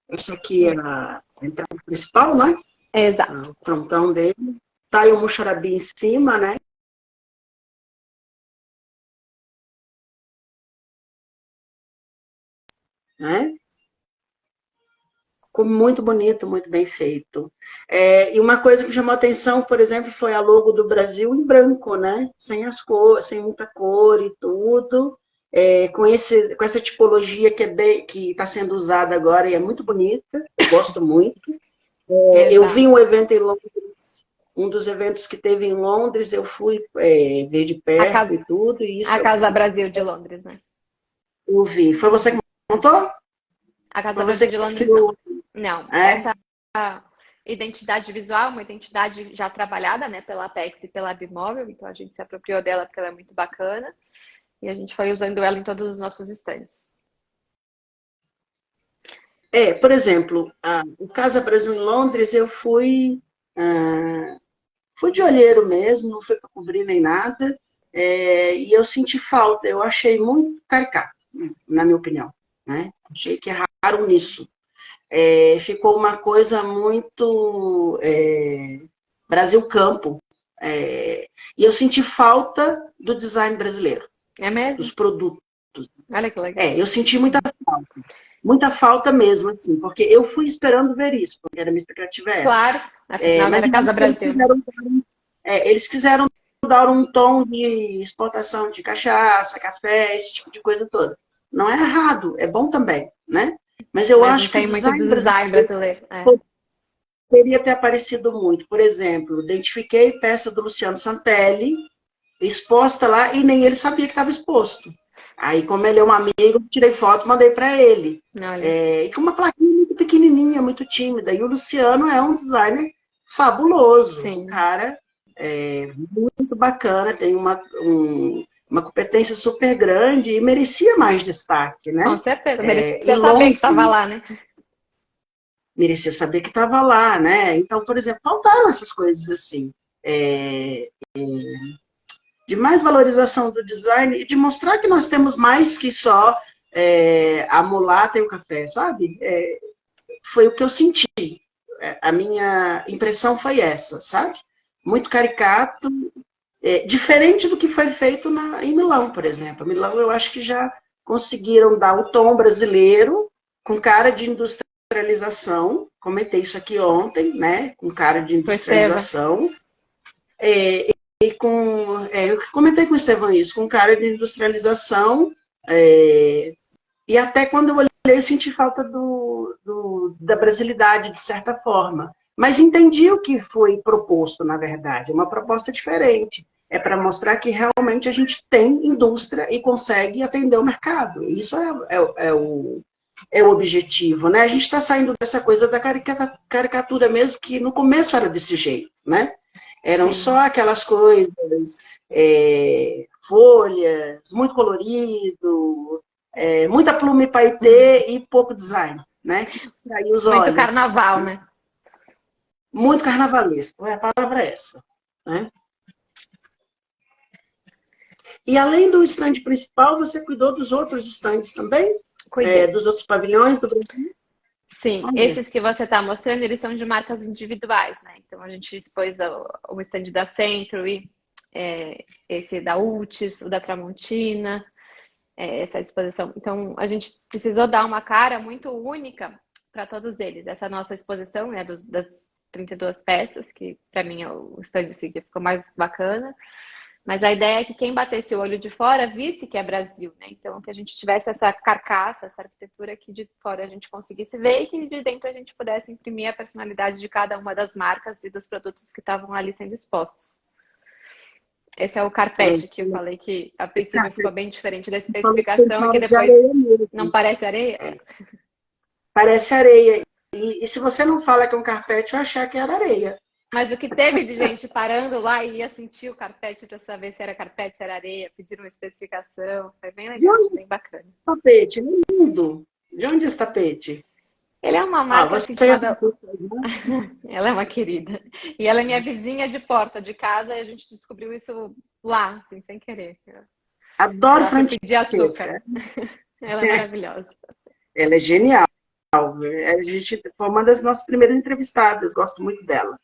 Esse aqui é a entrada principal, né? Exato. O frontão dele. Tá aí o mocharabi em cima, né? Ficou muito bonito, muito bem feito. E uma coisa que chamou a atenção, por exemplo, foi a logo do Brasil em branco, né? Sem as cores, sem muita cor e tudo. Com essa tipologia que está sendo usada agora e é muito bonita, eu gosto muito. Eu vi um evento em Londres, um dos eventos que teve em Londres, eu fui ver de perto e tudo. E isso a Casa Brasil de Londres, né? Eu vi. Foi você que montou? A Casa Brasil de Londres, não. Essa identidade visual, uma identidade já trabalhada, né, pela Apex e pela Bimóvel, então a gente se apropriou dela porque ela é muito bacana e a gente foi usando ela em todos os nossos estandes. Por exemplo, o Casa Brasil em Londres, eu fui de olheiro mesmo, não foi para cobrir nem nada, e eu senti falta, eu achei muito caricato, na minha opinião, né? Achei que erraram nisso. Ficou uma coisa muito Brasil Campo, e eu senti falta do design brasileiro. É mesmo? Dos produtos. Olha que legal. Eu senti muita falta mesmo, assim, porque eu fui esperando ver isso, porque era minha expectativa essa. Claro, afinal mas era Casa Brasil. Eles quiseram dar um tom de exportação de cachaça, café, esse tipo de coisa toda. Não é errado, é bom também, né? Mas eu acho que o design brasileiro poderia ter aparecido muito. Por exemplo, identifiquei peça do Luciano Santelli, exposta lá, e nem ele sabia que estava exposto. Aí, como ele é um amigo, tirei foto, mandei para ele. E com uma plaquinha muito pequenininha, muito tímida. E o Luciano é um designer fabuloso. Sim. Um cara muito bacana, tem uma competência super grande e merecia mais destaque, né? Com certeza, merecia saber que estava lá, né? Merecia saber que estava lá, né? Então, por exemplo, faltaram essas coisas assim. De mais valorização do design e de mostrar que nós temos mais que só a mulata e o café, sabe? Foi o que eu senti. A minha impressão foi essa, sabe? Muito caricato, diferente do que foi feito em Milão, por exemplo. Milão, eu acho que já conseguiram dar o tom brasileiro com cara de industrialização. Comentei isso aqui ontem, né? Com cara de industrialização. Eu comentei com o Estevão isso, com cara de industrialização, e até quando eu olhei, eu senti falta da brasilidade, de certa forma. Mas entendi o que foi proposto, na verdade, uma proposta diferente. É para mostrar que realmente a gente tem indústria e consegue atender o mercado. Isso é o objetivo, né? A gente está saindo dessa coisa da caricatura mesmo, que no começo era desse jeito, né? Eram só aquelas coisas, folhas, muito colorido, muita plume paetê e pouco design, né? Aí os olhos. Muito carnaval, né? Muito carnavalesco, a palavra é essa, né? E além do stand principal, você cuidou dos outros stands também? Dos outros pavilhões do Brasil? Sim, esses que você está mostrando, eles são de marcas individuais, né? Então, a gente expôs o stand da Centro e esse da Ultis, o da Tramontina, essa disposição. Então, a gente precisou dar uma cara muito única para todos eles. Essa nossa exposição, né, das 32 peças, que para mim é o stand assim, que ficou mais bacana. Mas a ideia é que quem batesse o olho de fora visse que é Brasil, né? Então, que a gente tivesse essa carcaça, essa arquitetura que de fora a gente conseguisse ver e que de dentro a gente pudesse imprimir a personalidade de cada uma das marcas e dos produtos que estavam ali sendo expostos. Esse é o carpete que eu falei que a princípio ficou bem diferente da especificação e que depois não parece areia. Parece areia. E se você não fala que é um carpete, eu achar que era areia. Mas o que teve de gente parando lá e ia sentir o carpete para saber se era carpete, se era areia, pediram uma especificação. Foi bem legal, bem bacana. Tapete, lindo. De onde é esse tapete? Ele é uma marca assim, chamada... Ela é uma querida. E ela é minha vizinha de porta de casa e a gente descobriu isso lá, assim, sem querer. Adoro franquia. Pedir açúcar. Ela é maravilhosa. Ela é genial. A gente foi uma das nossas primeiras entrevistadas. Gosto muito dela.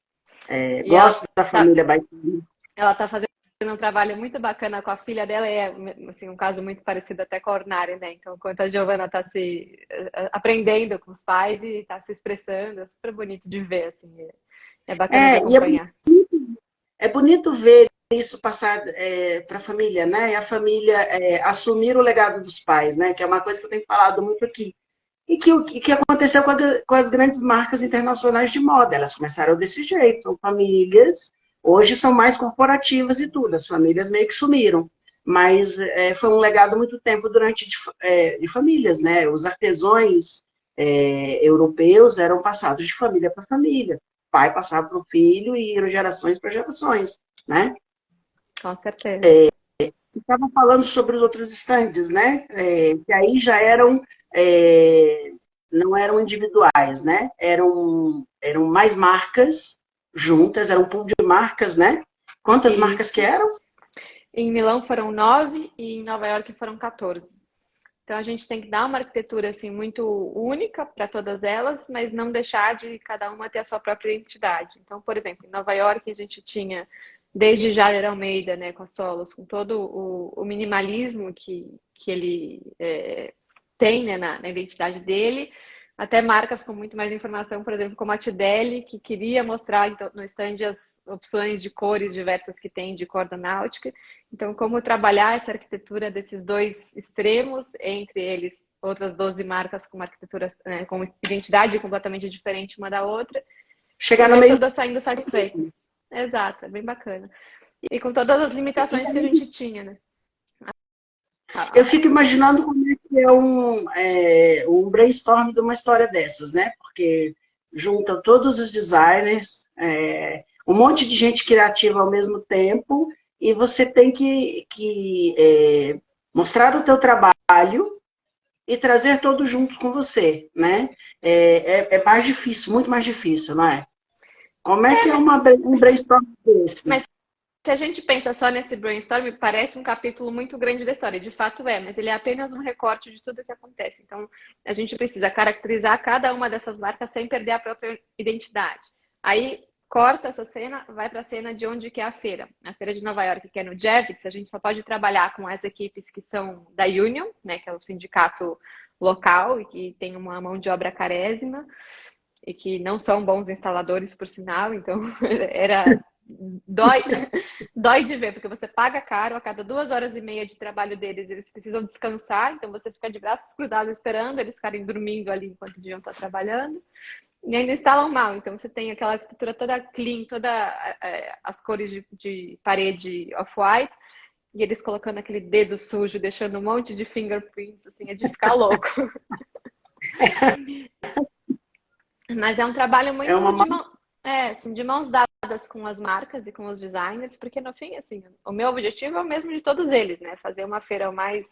Gosto da família Baitini. Ela está fazendo um trabalho muito bacana com a filha dela, é assim, um caso muito parecido até com a Ornari, né? Então, enquanto a Giovana está se aprendendo com os pais e está se expressando, é super bonito de ver, assim, é bacana de acompanhar. É bonito ver isso passar para a família, né? E a família assumir o legado dos pais, né? Que é uma coisa que eu tenho falado muito aqui. E que aconteceu com as grandes marcas internacionais de moda. Elas começaram desse jeito, são famílias, hoje são mais corporativas e tudo, as famílias meio que sumiram. Mas foi um legado muito tempo de famílias, né? Os artesãos europeus eram passados de família para família. O pai passava para o filho e iam gerações para gerações, né? Com certeza. Você estava falando sobre os outros estandes, né? Que aí já eram... não eram individuais, né? Eram mais marcas juntas, era um pool de marcas, né? Quantas marcas que eram? Em Milão foram 9 e em Nova York foram 14. Então a gente tem que dar uma arquitetura assim muito única para todas elas, mas não deixar de cada uma ter a sua própria identidade. Então, por exemplo, em Nova York a gente tinha desde Jader Almeida, né, com a Solos, com todo o minimalismo que ele tem, né, na identidade dele, até marcas com muito mais informação, por exemplo, como a Tidelli, que queria mostrar no stand as opções de cores diversas que tem de corda náutica. Então, como trabalhar essa arquitetura desses dois extremos, entre eles outras 12 marcas com uma arquitetura, com identidade completamente diferente uma da outra. Chegar no meio... todas saindo satisfeitas. Exato, é bem bacana. E com todas as limitações que a gente tinha, né? Eu fico imaginando como é que é um brainstorm de uma história dessas, né? Porque junta todos os designers, um monte de gente criativa ao mesmo tempo, e você tem que mostrar o teu trabalho e trazer todos juntos com você, né? É mais difícil, muito mais difícil, não é? Como é que é um brainstorm desse? Mas se a gente pensa só nesse brainstorm, parece um capítulo muito grande da história. De fato mas ele é apenas um recorte de tudo o que acontece. Então, a gente precisa caracterizar cada uma dessas marcas sem perder a própria identidade. Aí, corta essa cena, vai para a cena de onde que é a feira. A feira de Nova York, que é no Javits, a gente só pode trabalhar com as equipes que são da Union, né, que é o sindicato local e que tem uma mão de obra carésima e que não são bons instaladores, por sinal. Então, dói de ver, porque você paga caro a cada 2h30 de trabalho deles, eles precisam descansar, então você fica de braços cruzados esperando eles ficarem dormindo ali enquanto deviam estar trabalhando, e ainda instalam mal. Então você tem aquela arquitetura toda clean, todas as cores de parede off-white, e eles colocando aquele dedo sujo, deixando um monte de fingerprints, assim, é de ficar louco. Mas é um trabalho muito de mãos dadas com as marcas e com os designers, porque no fim, assim, o meu objetivo é o mesmo de todos eles, né? Fazer uma feira o mais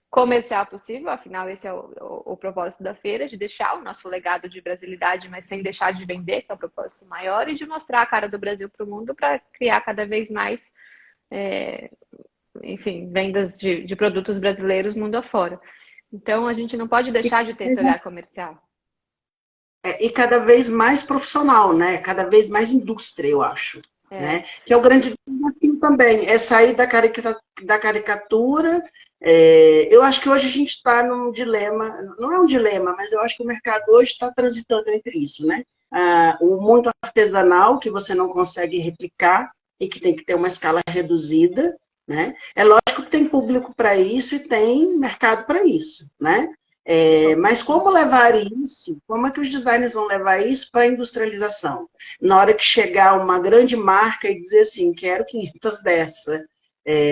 comercial possível, afinal esse é o propósito da feira, de deixar o nosso legado de brasilidade, mas sem deixar de vender, que é o propósito maior, e de mostrar a cara do Brasil para o mundo para criar cada vez mais, enfim, vendas de produtos brasileiros mundo afora. Então a gente não pode deixar de ter esse olhar comercial. E cada vez mais profissional, né? Cada vez mais indústria, eu acho. Né? Que é o grande desafio também, é sair da caricatura Eu acho que hoje a gente está num dilema, não é um dilema, mas eu acho que o mercado hoje está transitando entre isso, né? O muito artesanal, que você não consegue replicar e que tem que ter uma escala reduzida, né? É lógico que tem público para isso e tem mercado para isso, né? Mas como levar isso, como é que os designers vão levar isso para a industrialização? Na hora que chegar uma grande marca e dizer assim, quero 500 dessa,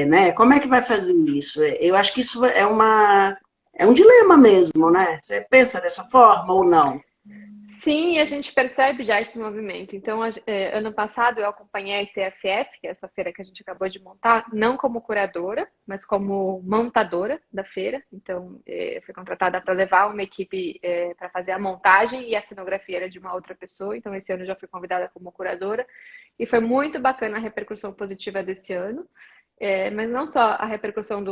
né? Como é que vai fazer isso? Eu acho que isso é um dilema mesmo, né? Você pensa dessa forma ou não? Sim, e a gente percebe já esse movimento. Então, ano passado eu acompanhei a ICFF, que é essa feira que a gente acabou de montar, não como curadora, mas como montadora da feira. Então, eu fui contratada para levar uma equipe para fazer a montagem e a cenografia era de uma outra pessoa. Então, esse ano eu já fui convidada como curadora. E foi muito bacana a repercussão positiva desse ano. Mas não só a repercussão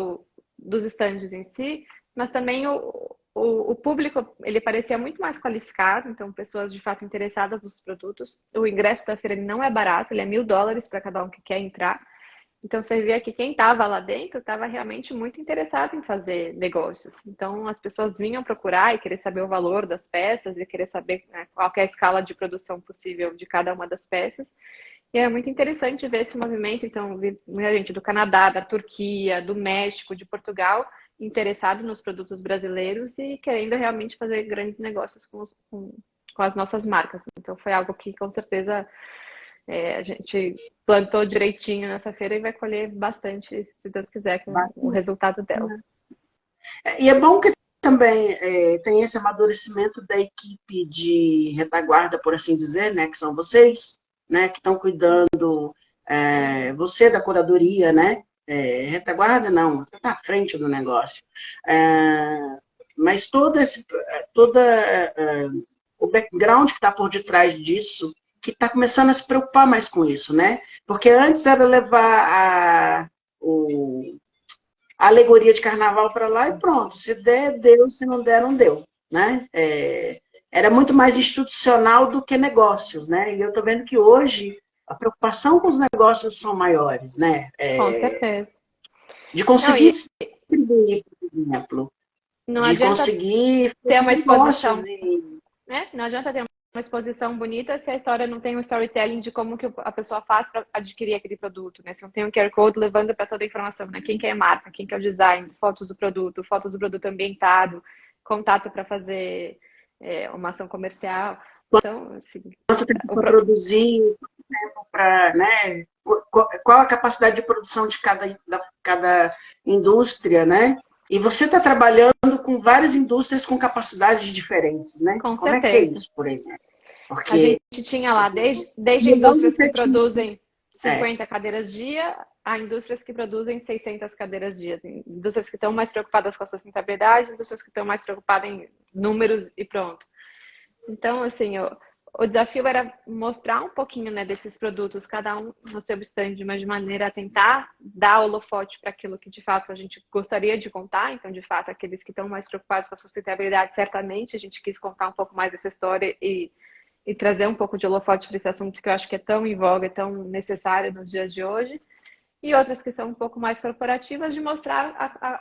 dos estandes em si, mas também o público, ele parecia muito mais qualificado, então pessoas de fato interessadas nos produtos. O ingresso da feira ele não é barato, ele é $1.000 para cada um que quer entrar. Então você vê que quem estava lá dentro estava realmente muito interessado em fazer negócios. Então as pessoas vinham procurar e querer saber o valor das peças e querer saber, né, qual que é a escala de produção possível de cada uma das peças. E é muito interessante ver esse movimento. Então, muita gente do Canadá, da Turquia, do México, de Portugal, interessado nos produtos brasileiros e querendo realmente fazer grandes negócios com as nossas marcas. Então, foi algo que, com certeza, a gente plantou direitinho nessa feira e vai colher bastante, se Deus quiser, com o resultado dela. E é bom que também tem esse amadurecimento da equipe de retaguarda, por assim dizer, né, que são vocês, né, que estão cuidando, você da curadoria, né, retaguarda não, você está à frente do negócio. Mas todo o background que está por detrás disso, que está começando a se preocupar mais com isso, né? Porque antes era levar a alegoria de carnaval para lá e pronto. Se der, deu. Se não der, não deu. Né? Era muito mais institucional do que negócios. Né? E eu estou vendo que hoje a preocupação com os negócios são maiores. Né? Com certeza. De conseguir distribuir, por exemplo. Não de adianta conseguir ter uma exposição. Né? Não adianta ter uma exposição bonita se a história não tem um storytelling de como que a pessoa faz para adquirir aquele produto, né? Se não tem um QR Code levando para toda a informação, né? Quem que é a marca, quem que é o design, fotos do produto ambientado, contato para fazer uma ação comercial. Então, assim, quanto tempo para produzir, quanto tempo para, né? Qual a capacidade de produção de cada indústria, né? E você está trabalhando com várias indústrias com capacidades diferentes, né? Com Como certeza. É que é isso, por exemplo? Porque a gente tinha lá, desde indústrias que produzem 50 cadeiras dia, a indústrias que produzem 600 cadeiras dia. Tem indústrias que estão mais preocupadas com a sustentabilidade, indústrias que estão mais preocupadas em números e pronto. Então, assim, o desafio era mostrar um pouquinho, né, desses produtos, cada um no seu stand, mas de maneira a tentar dar holofote para aquilo que, de fato, a gente gostaria de contar. Então, de fato, aqueles que estão mais preocupados com a sustentabilidade, certamente a gente quis contar um pouco mais dessa história e trazer um pouco de holofote para esse assunto que eu acho que é tão em voga, tão necessário nos dias de hoje. E outras que são um pouco mais corporativas, de mostrar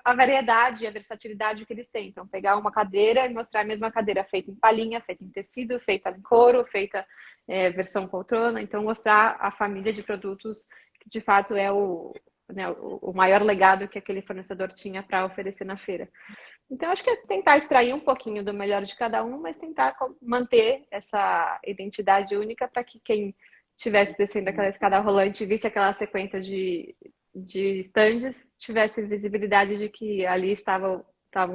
a variedade e a versatilidade que eles têm. Então, pegar uma cadeira e mostrar a mesma cadeira feita em palhinha, feita em tecido, feita em couro, feita versão poltrona. Então, mostrar a família de produtos que, de fato, é o maior legado que aquele fornecedor tinha para oferecer na feira. Então, acho que é tentar extrair um pouquinho do melhor de cada um, mas tentar manter essa identidade única para que quem estivesse descendo aquela escada rolante e visse aquela sequência de estandes, tivesse visibilidade de que ali estavam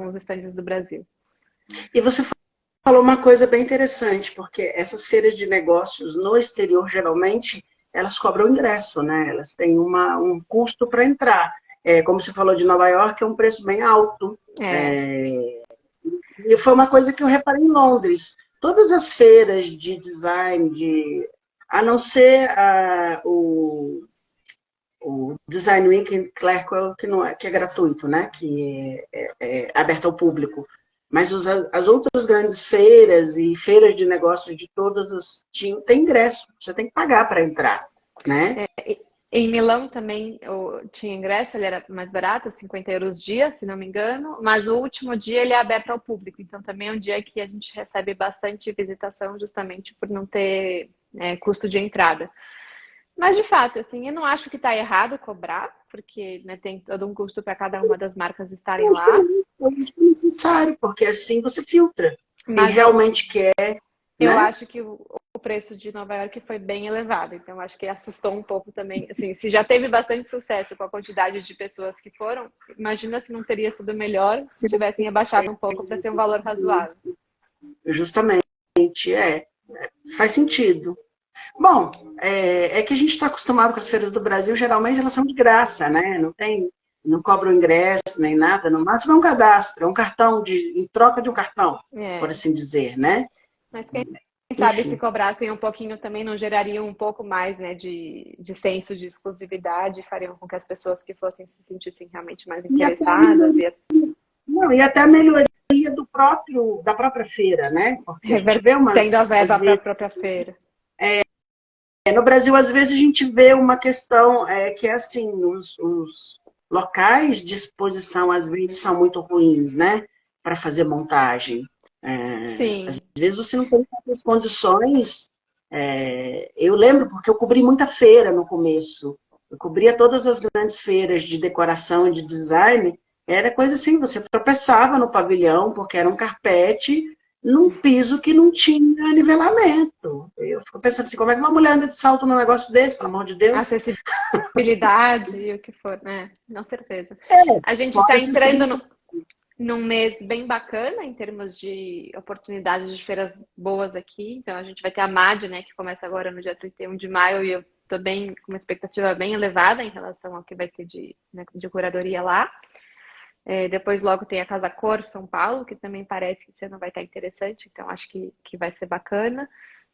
os estandes do Brasil. E você falou uma coisa bem interessante, porque essas feiras de negócios no exterior, geralmente, elas cobram ingresso, né? Elas têm um custo para entrar. Como você falou de Nova York, é um preço bem alto. E foi uma coisa que eu reparei em Londres. Todas as feiras de design, a não ser o Design Week em Clerkenwell, que é gratuito, né? Que é aberto ao público. Mas as outras grandes feiras e feiras de negócios de todas as tem ingresso. Você tem que pagar para entrar, né? Em Milão também eu tinha ingresso, ele era mais barato, 50 euros dia, se não me engano, mas o último dia ele é aberto ao público, então também é um dia que a gente recebe bastante visitação justamente por não ter custo de entrada. Mas de fato, assim, eu não acho que está errado cobrar, porque né, tem todo um custo para cada uma das marcas estarem lá, Eu acho que é necessário, porque assim você filtra. Quem mas realmente quer, eu né? acho que o preço de Nova York foi bem elevado, então acho que assustou um pouco também. Assim, se já teve bastante sucesso com a quantidade de pessoas que foram, imagina se não teria sido melhor se tivessem abaixado um pouco para ser um valor razoável. Justamente, é. Faz sentido. Bom, que a gente está acostumado com as feiras do Brasil, geralmente elas são de graça, né? Não cobram ingresso nem nada, no máximo é um cadastro, é um cartão em troca de um cartão, por É, assim dizer, né? mas quem sabe se Enfim. cobrassem um pouquinho também não gerariam um pouco mais, né, de senso de exclusividade, fariam com que as pessoas que fossem se sentissem realmente mais E até a interessadas melhoria, não, e até a melhoria da própria feira, né? Porque a gente vê revertendo a às verba para a vezes, própria feira. no Brasil, às vezes a gente vê uma questão que é assim, os locais de exposição às vezes são muito ruins, né? Para fazer montagem. Às Sim, vezes você não tem tantas condições. Eu lembro porque eu cobri muita feira no começo. Eu cobria todas as grandes feiras de decoração e de design. Era coisa assim, você tropeçava no pavilhão, porque era um carpete, num piso que não tinha nivelamento. Eu fico pensando assim, como é que uma mulher anda de salto num negócio desse, pelo amor de Deus? acessibilidade e o que for, né? Com certeza. A gente está Fora se você entrando num mês bem bacana em termos de oportunidades de feiras boas aqui. Então a gente vai ter a MAD, né, que começa agora no dia 31 de maio, e eu estou bem com uma expectativa bem elevada em relação ao que vai ter né, de curadoria lá. Depois logo tem a Casa Cor São Paulo, que também parece que esse ano vai estar interessante, então acho que vai ser bacana.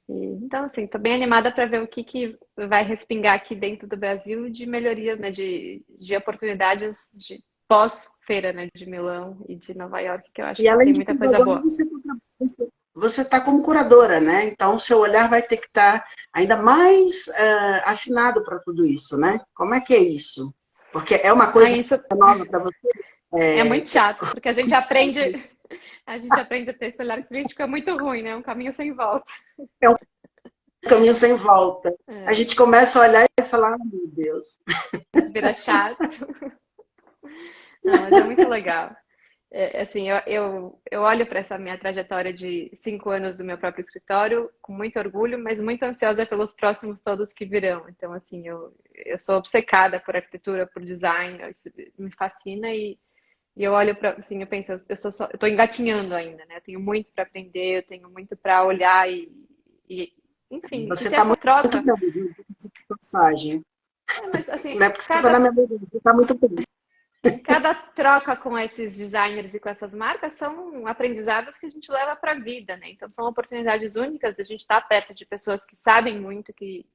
Então, assim, estou bem animada para ver o que vai respingar aqui dentro do Brasil de melhorias, né, de oportunidades de pós-feira, né, de Milão e de Nova York, que eu acho E que além tem de muita tudo, coisa agora boa. você está como curadora, né? Então, o seu olhar vai ter que estar ainda mais afinado para tudo isso, né? Como é que é isso? Porque é uma Ah, coisa isso nova para você. é É, muito chato, porque a gente aprende a ter esse olhar crítico, é muito ruim, né? É um caminho sem volta. é um caminho sem volta. A É, gente começa a olhar e falar, oh, meu Deus. vira chato. Não, mas é muito legal. Assim, eu olho para essa minha trajetória de 5 anos do meu próprio escritório com muito orgulho, mas muito ansiosa pelos próximos todos que virão. Então, assim, eu sou obcecada por arquitetura, por design, isso me fascina e eu olho para, assim, eu penso, eu estou engatinhando ainda, né? Eu tenho muito para aprender, eu tenho muito para olhar e, enfim, e Você ter está essa muito troca. bem, viu? De passagem. Mas, assim, Não é porque você está na minha vida, você está muito bem. cada troca com esses designers e com essas marcas são aprendizados que a gente leva para a vida, né? Então são oportunidades únicas de a gente estar perto de pessoas que sabem muito, que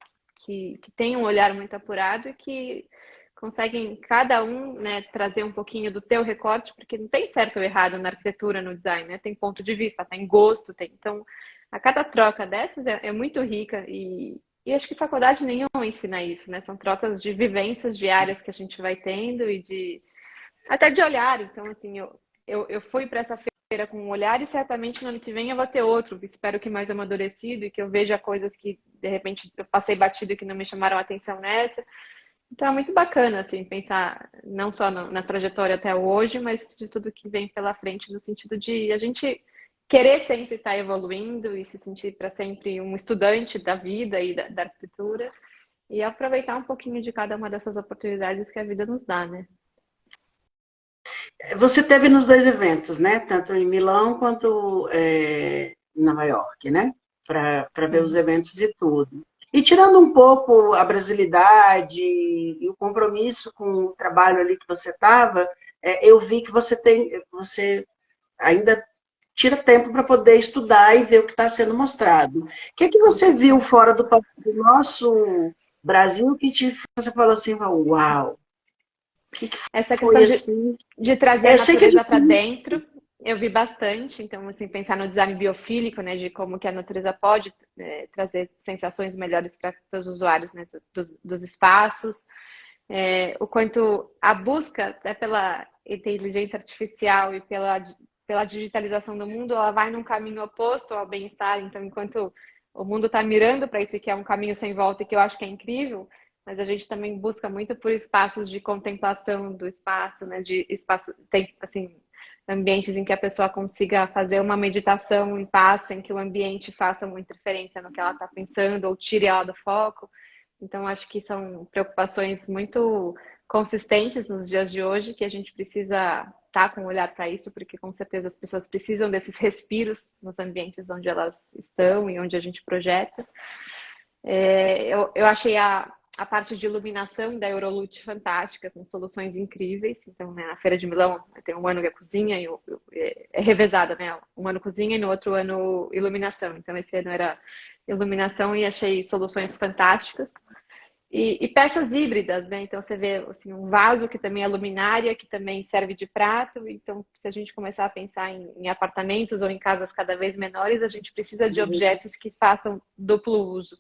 têm um olhar muito apurado e que conseguem cada um, né, trazer um pouquinho do teu recorte, porque não tem certo ou errado na arquitetura, no design, né? Tem ponto de vista, tem gosto, tem. Então, a cada troca dessas é muito rica e acho que faculdade nenhuma ensina isso, né? São trocas de vivências diárias que a gente vai tendo e até de olhar. Então, assim, eu fui para essa feira com um olhar e certamente no ano que vem eu vou ter outro. Espero que mais amadurecido e que eu veja coisas que, de repente, eu passei batido e que não me chamaram a atenção nessa. Então, é muito bacana, assim, pensar não só na trajetória até hoje, mas de tudo que vem pela frente, no sentido de a gente querer sempre estar evoluindo e se sentir para sempre um estudante da vida e da arquitetura e aproveitar um pouquinho de cada uma dessas oportunidades que a vida nos dá, né? Você teve nos dois eventos, né? Tanto em Milão quanto em Nova York, né? Para ver os Sim. eventos e tudo. E tirando um pouco a brasilidade e o compromisso com o trabalho ali que você estava, eu vi que você ainda tira tempo para poder estudar e ver o que está sendo mostrado. O que é que Com você viu certeza. fora do nosso Brasil que você falou assim, uau, o que Essa foi questão assim? de trazer a Eu sei que é natureza para difícil. dentro Eu vi bastante, então, assim, pensar no design biofílico, né, de como que a natureza pode trazer sensações melhores para os usuários, né, dos espaços, o quanto a busca até pela inteligência artificial e pela digitalização do mundo, ela vai num caminho oposto ao bem-estar, então, enquanto o mundo está mirando para isso, que é um caminho sem volta e que eu acho que é incrível, mas a gente também busca muito por espaços de contemplação do espaço, né, de espaço, tem, assim, ambientes em que a pessoa consiga fazer uma meditação em paz, sem que o ambiente faça uma interferência no que ela está pensando ou tire ela do foco. Então, acho que são preocupações muito consistentes nos dias de hoje, que a gente precisa estar com um olhar para isso, porque com certeza as pessoas precisam desses respiros nos ambientes onde elas estão e onde a gente projeta. Eu achei a parte de iluminação da Eurolute fantástica, com soluções incríveis. Então, né, na Feira de Milão tem um ano que é cozinha e é revezada, né? Um ano cozinha e no outro ano iluminação. Então, esse ano era iluminação e achei soluções fantásticas. E peças híbridas, né? Então, você vê assim, um vaso que também é luminária, que também serve de prato. Então, se a gente começar a pensar em apartamentos ou em casas cada vez menores, a gente precisa de objetos que façam duplo uso.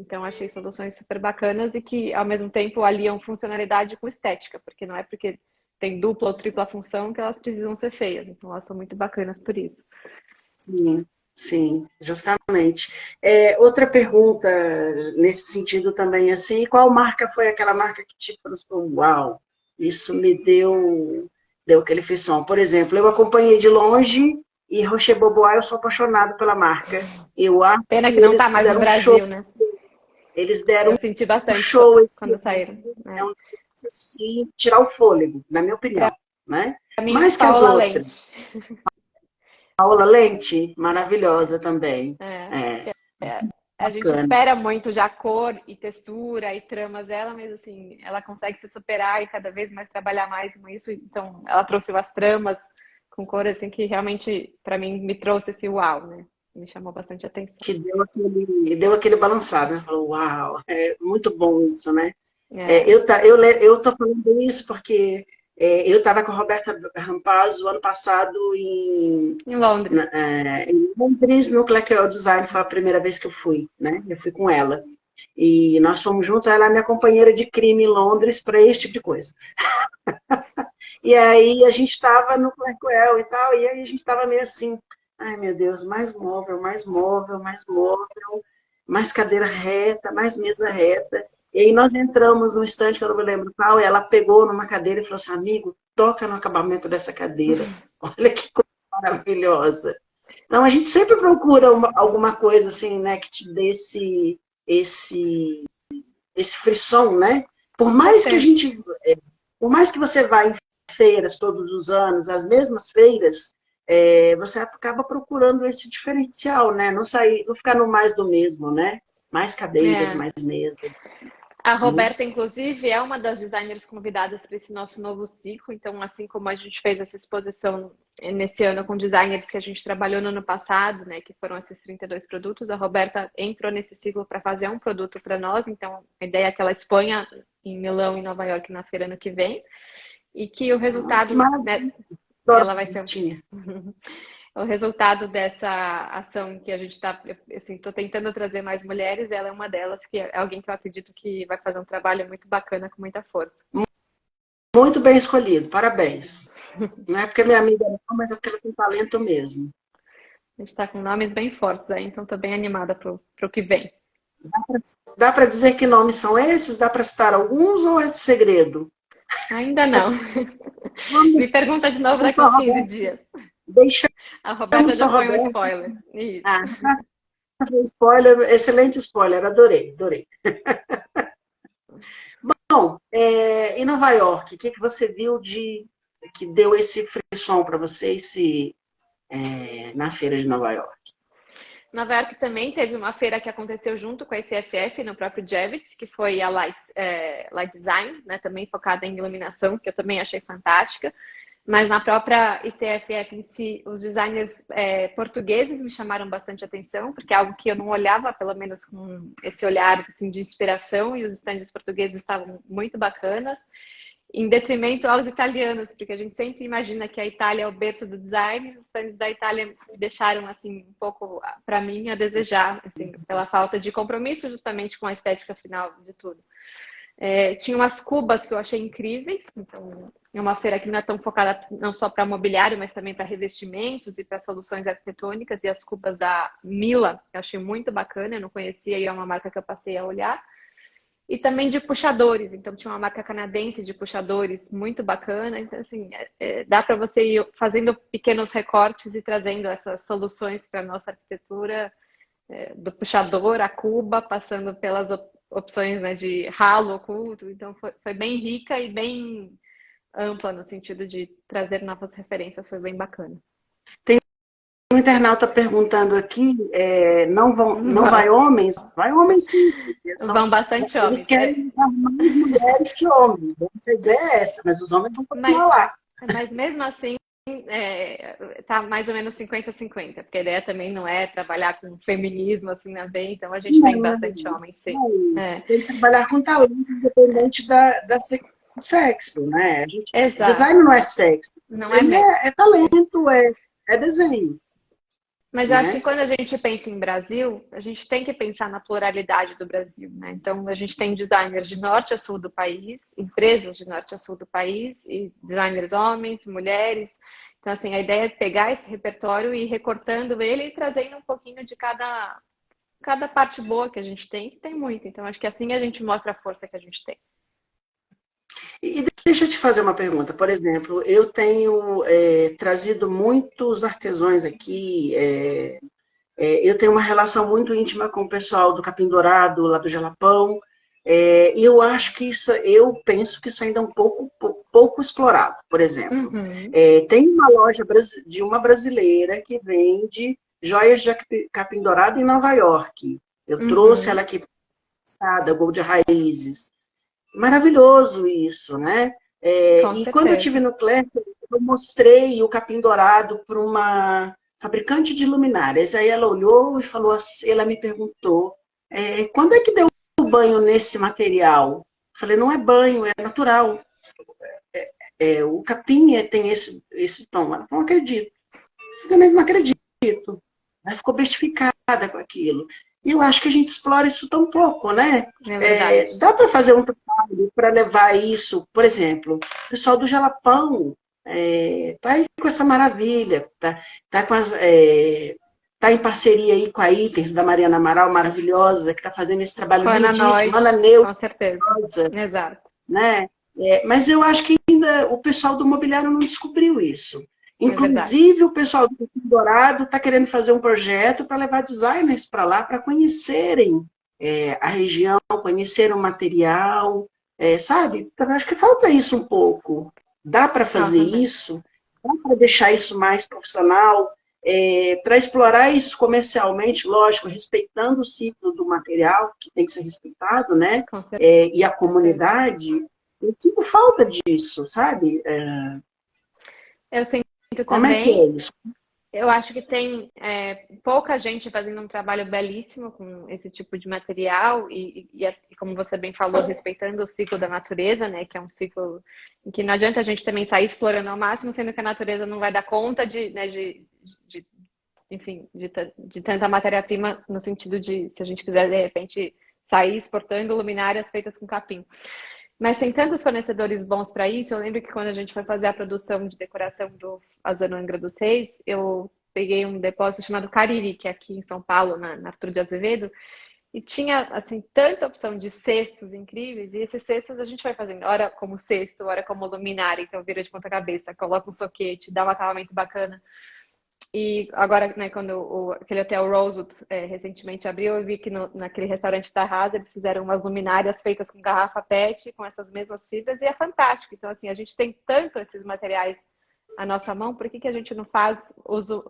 Então, achei soluções super bacanas e que, ao mesmo tempo, aliam funcionalidade com estética, porque não é porque tem dupla ou tripla função que elas precisam ser feias. Então, elas são muito bacanas por isso. Sim, sim, justamente. Outra pergunta nesse sentido também, assim, qual marca foi aquela marca que te falou, uau, isso me deu aquele frisson? Por exemplo, eu acompanhei de longe e Rocher Bobois, eu sou apaixonado pela marca. Eu acho Pena que que não eles está mais no deram um show, Brasil, né? eles deram Eu senti um bastante show esse quando ano. saíram. É um negócio assim, tirar o fôlego, na minha Para opinião, né? mim, Mais que as Paola outras. Lente. Paola Lente, maravilhosa também. É. É, A gente bacana. espera muito já cor e textura e tramas dela, mas assim, ela consegue se superar e cada vez mais trabalhar mais com isso. Então, ela trouxe umas tramas com cor assim que realmente, para mim, me trouxe esse uau, né? Me chamou bastante atenção. Que deu aquele balançado, né? Falou, uau, é muito bom isso, né? É, Eu tô falando isso porque eu estava com a Roberta Rampazzo ano passado em Londres. em Londres, no Clecquot Design, foi a primeira vez que eu fui, né? Eu fui com ela. E nós fomos juntos, ela é minha companheira de crime em Londres para esse tipo de coisa. E aí a gente estava no Clercoel e tal, e aí a gente estava meio assim, ai meu Deus, mais móvel, mais móvel, mais móvel, mais cadeira reta, mais mesa reta. E aí nós entramos no estande, que eu não me lembro qual, e ela pegou numa cadeira e falou assim, amigo, toca no acabamento dessa cadeira. Olha que coisa maravilhosa. Então a gente sempre procura alguma coisa assim, né, que te dê esse frisson, né? Por Com mais que a certeza. gente por mais que você vá em feiras todos os anos, as mesmas feiras, você acaba procurando esse diferencial, né? Não sair, não ficar no mais do mesmo, né? Mais cadeiras, É. mais mesas. A Né? Roberta, inclusive, é uma das designers convidadas para esse nosso novo ciclo. Então, assim como a gente fez essa exposição nesse ano com designers que a gente trabalhou no ano passado, né, que foram esses 32 produtos, a Roberta entrou nesse ciclo para fazer um produto para nós. Então, a ideia é que ela exponha em Milão e Nova York na feira ano que vem. E que o Ai, que resultado, né, maravilha. Adoro ela vai ser tinha. o resultado dessa ação que a gente está, assim, estou tentando trazer mais mulheres, ela é uma delas, que é alguém que eu acredito que vai fazer um trabalho muito bacana, com muita força. Muito bem escolhido, parabéns. Não é porque é minha amiga, não, mas é porque ela tem talento mesmo. A gente está com nomes bem fortes aí, então estou bem animada para o que vem. Dá para dizer que nomes são esses? Dá para citar alguns ou é segredo? Ainda não. Vamos, Me pergunta de novo vamos daqui só, uns 15 Roberto. dias. A Roberta Deixamos já só, foi um Roberto. spoiler. Isso. Ah, spoiler, excelente spoiler, adorei, adorei. Bom, em Nova York, o que, que você viu que deu esse frisson para você na feira de Nova York? Nova York também teve uma feira que aconteceu junto com a ICFF, no próprio Javits, que foi a Light Design, né, também focada em iluminação, que eu também achei fantástica. Mas na própria ICFF em si, os designers portugueses me chamaram bastante atenção, porque é algo que eu não olhava, pelo menos com esse olhar assim, de inspiração, e os estandes portugueses estavam muito bacanas. em detrimento aos italianos, porque a gente sempre imagina que a Itália é o berço do design, os stands da Itália deixaram, assim, um pouco, para mim, a desejar, assim, pela falta de compromisso justamente com a estética final de tudo. Tinha umas cubas que eu achei incríveis, então é uma feira que não é tão focada não só para mobiliário, mas também para revestimentos e para soluções arquitetônicas, e as cubas da Mila, eu achei muito bacana, eu não conhecia e é uma marca que eu passei a olhar. E também de puxadores, então tinha uma marca canadense de puxadores muito bacana, então assim, dá para você ir fazendo pequenos recortes e trazendo essas soluções para a nossa arquitetura, do puxador à cuba, passando pelas opções, né, de ralo oculto, então foi bem rica e bem ampla no sentido de trazer novas referências, foi bem bacana. Tem um internauta perguntando aqui, não vai homens? Vai homens sim. Vão bastante Eles homens. querem mais mulheres que homens. A ideia é essa, mas os homens vão continuar lá. Mas mesmo assim, tá mais ou menos 50-50, porque a ideia também não é trabalhar com feminismo assim na veia, então a gente tem bastante homens, sim. Tem que trabalhar com talento, independente do sexo, né? Exato. Design não é sexo. Não é mesmo. É talento, é desenho. Mas eu acho que quando a gente pensa em Brasil, a gente tem que pensar na pluralidade do Brasil, né? Então, a gente tem designers de norte a sul do país, empresas de norte a sul do país, e designers homens, mulheres. Então, assim, a ideia é pegar esse repertório e ir recortando ele e trazendo um pouquinho de cada parte boa que a gente tem, que tem muito. Então, acho que assim a gente mostra a força que a gente tem. E deixa eu te fazer uma pergunta. Por exemplo, eu tenho trazido muitos artesãos aqui. Eu tenho uma relação muito íntima com o pessoal do Capim Dourado, lá do Jalapão. E eu acho que eu penso que isso ainda é um pouco explorado. Por exemplo, tem uma loja de uma brasileira que vende joias de Capim Dourado em Nova York. Eu trouxe ela aqui para Gold Raízes. Maravilhoso isso, né? E quando eu estive no Clerc, eu mostrei o Capim Dourado para uma fabricante de luminárias. Aí ela olhou e falou assim, ela me perguntou, quando é que deu o banho nesse material? Eu falei, não é banho, é natural. O capim tem esse tom. Ela falou, não acredito. Eu não acredito. Ela ficou bestificada com aquilo. E eu acho que a gente explora isso tão pouco, né? Dá para fazer um trabalho para levar isso, por exemplo, o pessoal do Jalapão tá aí com essa maravilha, tá em parceria aí com a Itens, da Mariana Amaral, maravilhosa, que está fazendo esse trabalho lindíssimo. Ana Neuza, com certeza. Exato. Né? Mas eu acho que ainda o pessoal do mobiliário não descobriu isso. Inclusive, o pessoal do Capim Dourado está querendo fazer um projeto para levar designers para lá, para conhecerem a região, conhecer o material, sabe? Então, acho que falta isso um pouco. Dá para fazer isso? Dá para deixar isso mais profissional? Para explorar isso comercialmente, lógico, respeitando o ciclo do material, que tem que ser respeitado, né? E a comunidade. Eu sinto falta disso, sabe? Eu sinto como também. É que é isso? Eu acho que tem pouca gente fazendo um trabalho belíssimo com esse tipo de material e como você bem falou, respeitando o ciclo da natureza, né? Que é um ciclo em que não adianta a gente também sair explorando ao máximo, sendo que a natureza não vai dar conta enfim, de tanta matéria-prima no sentido de, se a gente quiser, de repente, sair exportando luminárias feitas com capim. Mas tem tantos fornecedores bons para isso. Eu lembro que quando a gente foi fazer a produção de decoração do Azano Angra dos Reis, eu peguei um depósito chamado Cariri, que é aqui em São Paulo, na Arthur de Azevedo, e tinha, assim, tanta opção de cestos incríveis, e esses cestos a gente vai fazendo, ora como cesto, ora como luminária, então vira de ponta cabeça, coloca um soquete, dá um acabamento bacana. E agora, né, quando aquele hotel Rosewood recentemente abriu, eu vi que naquele restaurante da Rasa eles fizeram umas luminárias feitas com garrafa PET, com essas mesmas fibras, e é fantástico. Então, assim, a gente tem tanto esses materiais à nossa mão, por que a gente não faz uso,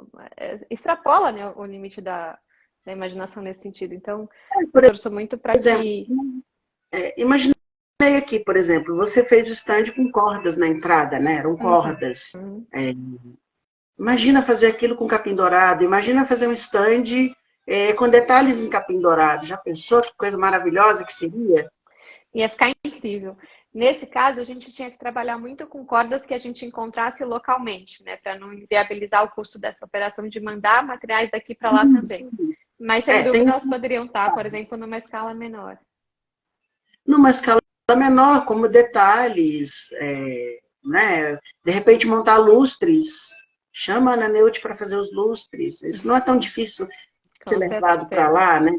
extrapola, né, o limite da imaginação nesse sentido? Então, eu torço muito para que... Imaginei aqui, por exemplo, você fez o stand com cordas na entrada, né? Eram cordas. Imagina fazer aquilo com capim dourado, imagina fazer um stand com detalhes em capim dourado. Já pensou que coisa maravilhosa que seria? Ia ficar incrível. Nesse caso, a gente tinha que trabalhar muito com cordas que a gente encontrasse localmente, né? Para não inviabilizar o custo dessa operação de mandar materiais daqui para lá Sim, também. sim. Mas, sem Tem dúvida, elas poderiam estar, por exemplo, numa escala menor. numa escala menor, como detalhes, né? De repente montar lustres, chama a Ana Neute para fazer os lustres. Isso não é tão difícil ser Com levado para certeza. lá, né?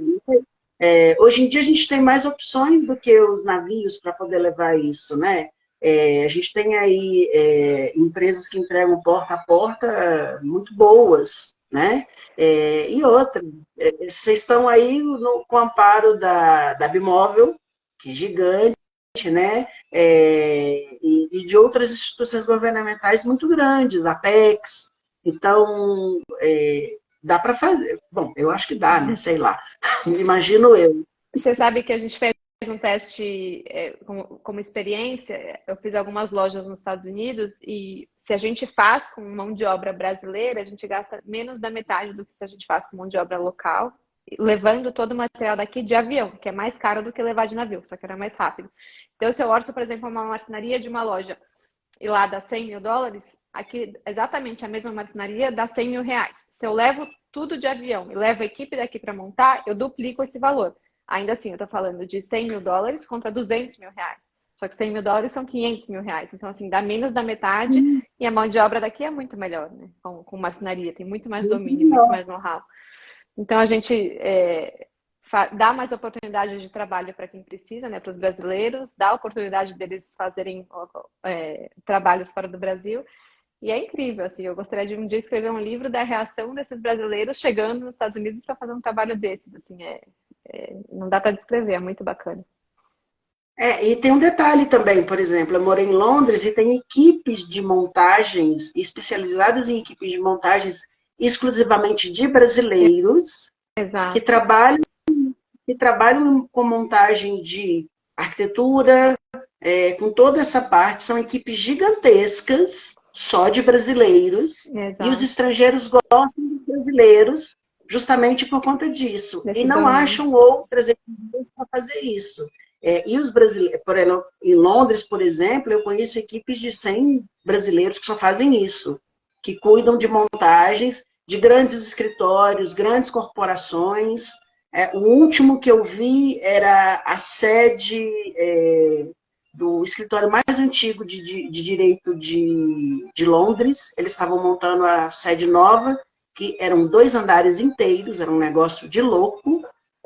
Hoje em dia a gente tem mais opções do que os navios para poder levar isso, né? A gente tem aí empresas que entregam porta a porta muito boas, né? E outra, vocês estão aí com o amparo da Bimóvel, que é gigante, né? E de outras instituições governamentais muito grandes, a Apex. Então, dá para fazer. Bom, eu acho que dá, né? Sei lá. Imagino eu. Você sabe que a gente fez um teste como experiência. Eu fiz algumas lojas nos Estados Unidos e se a gente faz com mão de obra brasileira, a gente gasta menos da metade do que se a gente faz com mão de obra local, levando todo o material daqui de avião, que é mais caro do que levar de navio, só que era mais rápido. Então, se eu orço, por exemplo, uma marcenaria de uma loja e lá dá $100.000, aqui exatamente a mesma marcenaria dá R$ 100.000. Se eu levo tudo de avião e levo a equipe daqui para montar, eu duplico esse valor. Ainda assim, eu estou falando de $100.000 contra R$ 200.000. Só que $100.000 são R$ 500.000. Então, assim, dá menos da metade Sim, e a mão de obra daqui é muito melhor, né? Com marcenaria, tem muito mais muito domínio, muito melhor. mais know-how. Então, a gente dá mais oportunidade de trabalho para quem precisa, né? Para os brasileiros, dá a oportunidade deles fazerem trabalhos fora do Brasil. E é incrível, assim, eu gostaria de um dia escrever um livro da reação desses brasileiros chegando nos Estados Unidos para fazer um trabalho desses, assim, não dá para descrever, é muito bacana. E tem um detalhe também, por exemplo, eu morei em Londres e tem equipes de montagens, especializadas em equipes de montagens exclusivamente de brasileiros, que Exato. trabalham, que trabalham com montagem de arquitetura, com toda essa parte, são equipes gigantescas, só de brasileiros, e os Exato. estrangeiros gostam dos brasileiros justamente por conta disso, e Desse não domínio. acham outras equipes para fazer isso. E os brasileiros, por exemplo, em Londres, por exemplo, eu conheço equipes de 100 brasileiros que só fazem isso, que cuidam de montagens de grandes escritórios, grandes corporações. O último que eu vi era a sede do escritório mais antigo de direito de Londres. Eles estavam montando a sede nova, que eram 2 andares inteiros, era um negócio de louco,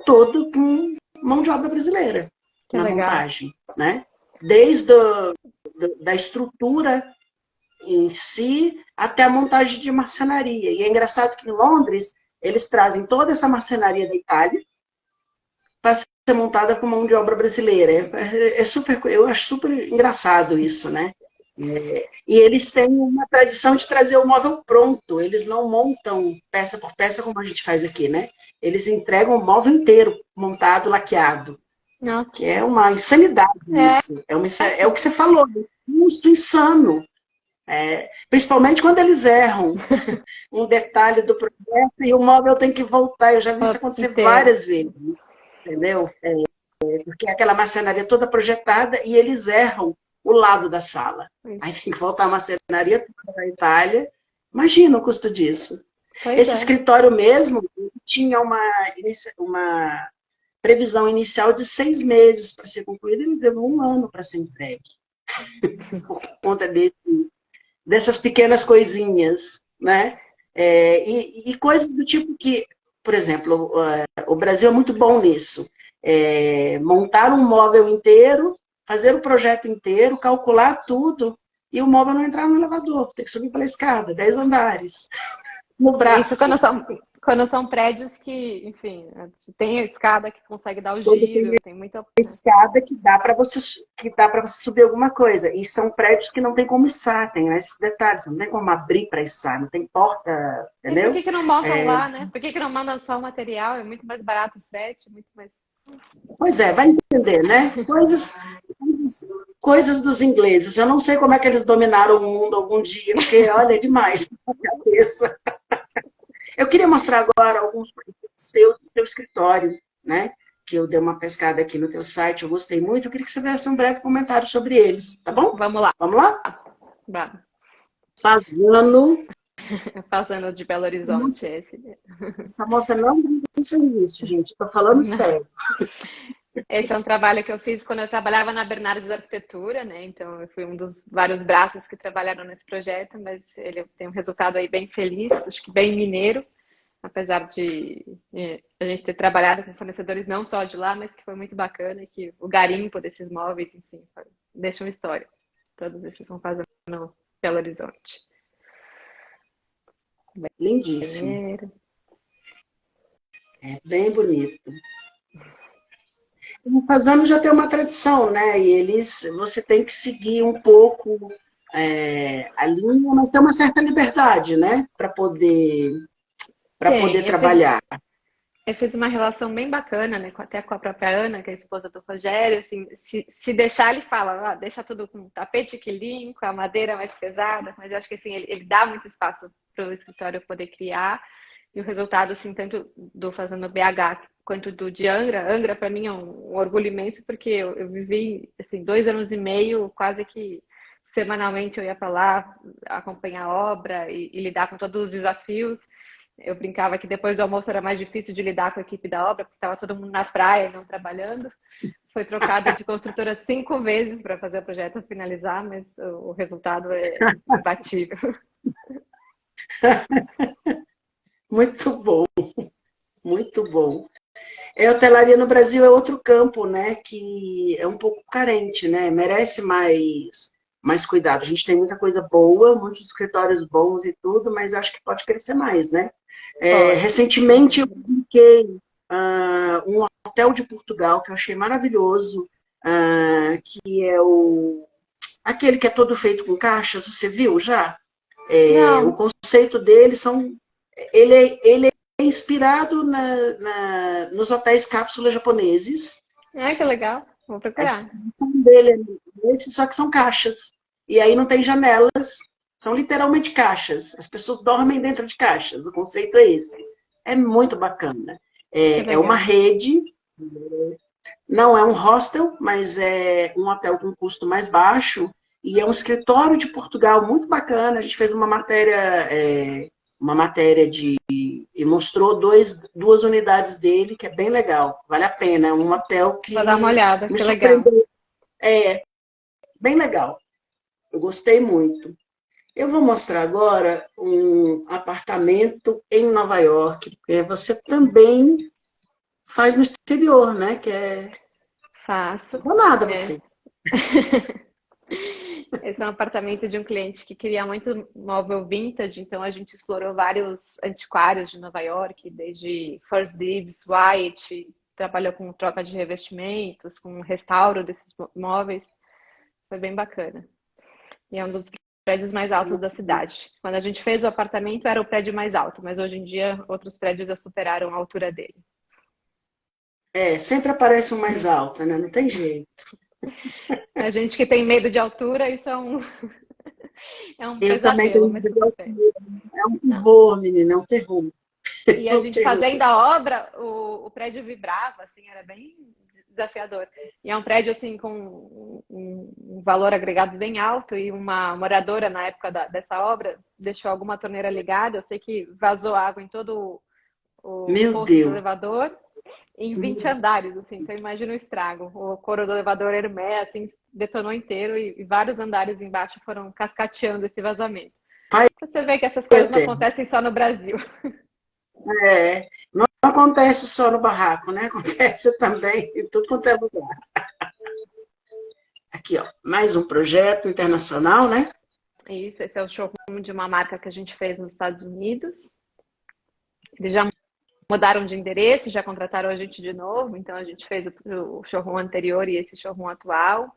todo com mão de obra brasileira Que na legal. montagem, né? Desde da estrutura em si até a montagem de marcenaria. E é engraçado que em Londres eles trazem toda essa marcenaria da Itália para ser montada com mão de obra brasileira. Super, eu acho super engraçado isso, né? E eles têm uma tradição de trazer o móvel pronto, eles não montam peça por peça como a gente faz aqui, né? Eles entregam o móvel inteiro montado, laqueado, Nossa. que é uma insanidade É, isso. É o que você falou, um custo insano. Principalmente quando eles erram um detalhe do projeto e o móvel tem que voltar. Eu já vi isso acontecer inteiro. várias vezes, entendeu? Porque é aquela marcenaria toda projetada e eles erram o lado da sala. Aí tem que voltar a marcenaria toda da Itália. Imagina o custo disso. Pois Esse é. escritório mesmo tinha uma previsão inicial de 6 meses para ser concluído e ele levou 1 ano para ser entregue. Por conta dessas pequenas coisinhas, né? E coisas do tipo que, por exemplo, o Brasil é muito bom nisso. Montar um móvel inteiro, fazer o projeto inteiro, calcular tudo, e o móvel não entrar no elevador, tem que subir pela escada, 10 andares, no Isso braço. quando são prédios que, enfim, tem a escada que consegue dar o Todo tem giro, tem muita. escada que dá para você subir alguma coisa. E são prédios que não tem como içar, tem esses detalhes, não tem como abrir para içar, não tem porta, E por entendeu? que não montam lá, né? Por que não mandam só o material? É muito mais barato o frete, muito mais. Pois vai entender, né? Coisas dos ingleses. Eu não sei como é que eles dominaram o mundo algum dia, porque, olha, é demais na cabeça. Eu queria mostrar agora alguns projetos teus do teu escritório, né? que eu dei uma pescada aqui no teu site, eu gostei muito, eu queria que você desse um breve comentário sobre eles, tá bom? Vamos lá. Vamos lá? Vamos. Fazano. Fazendo de Belo Horizonte esse. Essa moça não brinca com serviço, gente. Tô falando sério. Esse é um trabalho que eu fiz quando eu trabalhava na Bernardes Arquitetura, né? Então, eu fui um dos vários braços que trabalharam nesse projeto, mas ele tem um resultado aí bem feliz, acho que bem mineiro, apesar de a gente ter trabalhado com fornecedores não só de lá, mas que foi muito bacana, que o garimpo desses móveis, enfim, deixa uma história. Todos esses são fazendo no Belo Horizonte. Lindíssimo. É bem bonito. O Fazano já tem uma tradição, né? E você tem que seguir um pouco a linha, mas tem uma certa liberdade, né? Para poder trabalhar. Eu fiz uma relação bem bacana, né? Até com a própria Ana, que é a esposa do Rogério. Assim, se deixar, ele fala, deixa tudo com tapete que limpo, com a madeira mais pesada. Mas eu acho que assim, ele dá muito espaço para o escritório poder criar. E o resultado, assim, tanto do Fazano BH quanto do de Angra. Angra, para mim, é um orgulho imenso, porque eu vivi, assim, 2 anos e meio, quase que semanalmente eu ia para lá acompanhar a obra e lidar com todos os desafios. Eu brincava que depois do almoço era mais difícil de lidar com a equipe da obra, porque estava todo mundo na praia e não trabalhando. Foi trocada de construtora 5 vezes para fazer o projeto finalizar, mas o resultado é imbatível. Muito bom, muito bom. A hotelaria no Brasil é outro campo, né, que é um pouco carente, né, merece mais cuidado. A gente tem muita coisa boa, muitos escritórios bons e tudo, mas acho que pode crescer mais, né? Recentemente eu publiquei um hotel de Portugal que eu achei maravilhoso, que é aquele que é todo feito com caixas, você viu já? O conceito dele ele é inspirado nos hotéis cápsula japoneses. Que legal. Vou procurar. A dele é esse, só que são caixas. E aí não tem janelas, são literalmente caixas. As pessoas dormem dentro de caixas. O conceito é esse. É muito bacana. É uma rede, não é um hostel, mas é um hotel com custo mais baixo. E é um escritório de Portugal muito bacana. A gente fez uma matéria e mostrou 2 unidades dele, que é bem legal. Vale a pena. É um hotel que vou dar uma olhada, me que legal. Bem legal. Eu gostei muito. Eu vou mostrar agora um apartamento em Nova York, porque você também faz no exterior, né? Que Faço. Não nada você. Esse é um apartamento de um cliente que queria muito móvel vintage, então a gente explorou vários antiquários de Nova York, desde First Dibs, White, trabalhou com troca de revestimentos, com restauro desses móveis. Foi bem bacana. E é um dos prédios mais altos da cidade. Quando a gente fez o apartamento, era o prédio mais alto, mas hoje em dia outros prédios já superaram a altura dele. Sempre aparece um mais alto, né? Não tem jeito. A gente que tem medo de altura, isso é um Eu também tenho medo de altura. É um terror, menina, é um terror. E a gente fazendo a obra, o prédio vibrava, assim, era bem desafiador. E é um prédio, assim, com um valor agregado bem alto, e uma moradora, na época dessa obra, deixou alguma torneira ligada. Eu sei que vazou água em todo o posto do elevador, em 20 andares, assim. Então, imagina o estrago. O couro do elevador Hermé, assim, detonou inteiro, e vários andares embaixo foram cascateando esse vazamento. Você vê que essas coisas não acontecem só no Brasil. Não acontece só no barraco, né? Acontece também em tudo quanto é lugar. Aqui, ó, mais um projeto internacional, né? Isso, esse é o showroom de uma marca que a gente fez nos Estados Unidos. Eles já mudaram de endereço, já contrataram a gente de novo, então a gente fez o showroom anterior e esse showroom atual.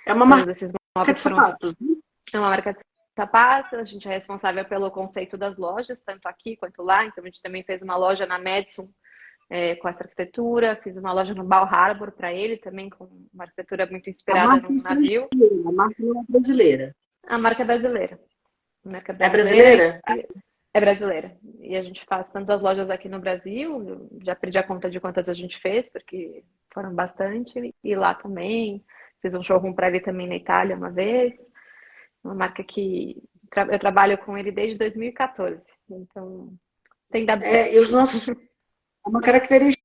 É uma marca de sapatos, né? É uma marca de sapato, a gente é responsável pelo conceito das lojas, tanto aqui quanto lá. Então, a gente também fez uma loja na Madison com essa arquitetura, fiz uma loja no Bal Harbour para ele, também com uma arquitetura muito inspirada num navio. A marca não é brasileira. A marca é brasileira. É brasileira? É brasileira. E a gente faz tantas lojas aqui no Brasil, já perdi a conta de quantas a gente fez, porque foram bastante, e lá também. Fiz um showroom para ele também na Itália uma vez. Uma marca que eu trabalho com ele desde 2014. Então, tem dado certo. E os nossos, uma característica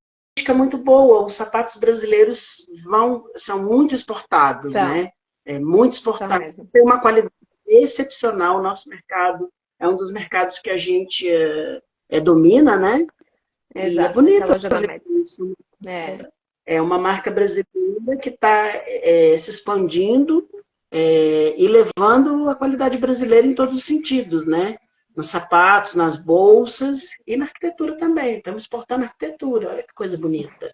muito boa, os sapatos brasileiros são muito exportados, né? Muito exportados. Tem uma qualidade excepcional. O nosso mercado é um dos mercados que a gente domina, né? Exato, e é bonito. É uma marca brasileira que está se expandindo e levando a qualidade brasileira em todos os sentidos, né? Nos sapatos, nas bolsas e na arquitetura também. Estamos exportando arquitetura, olha que coisa bonita.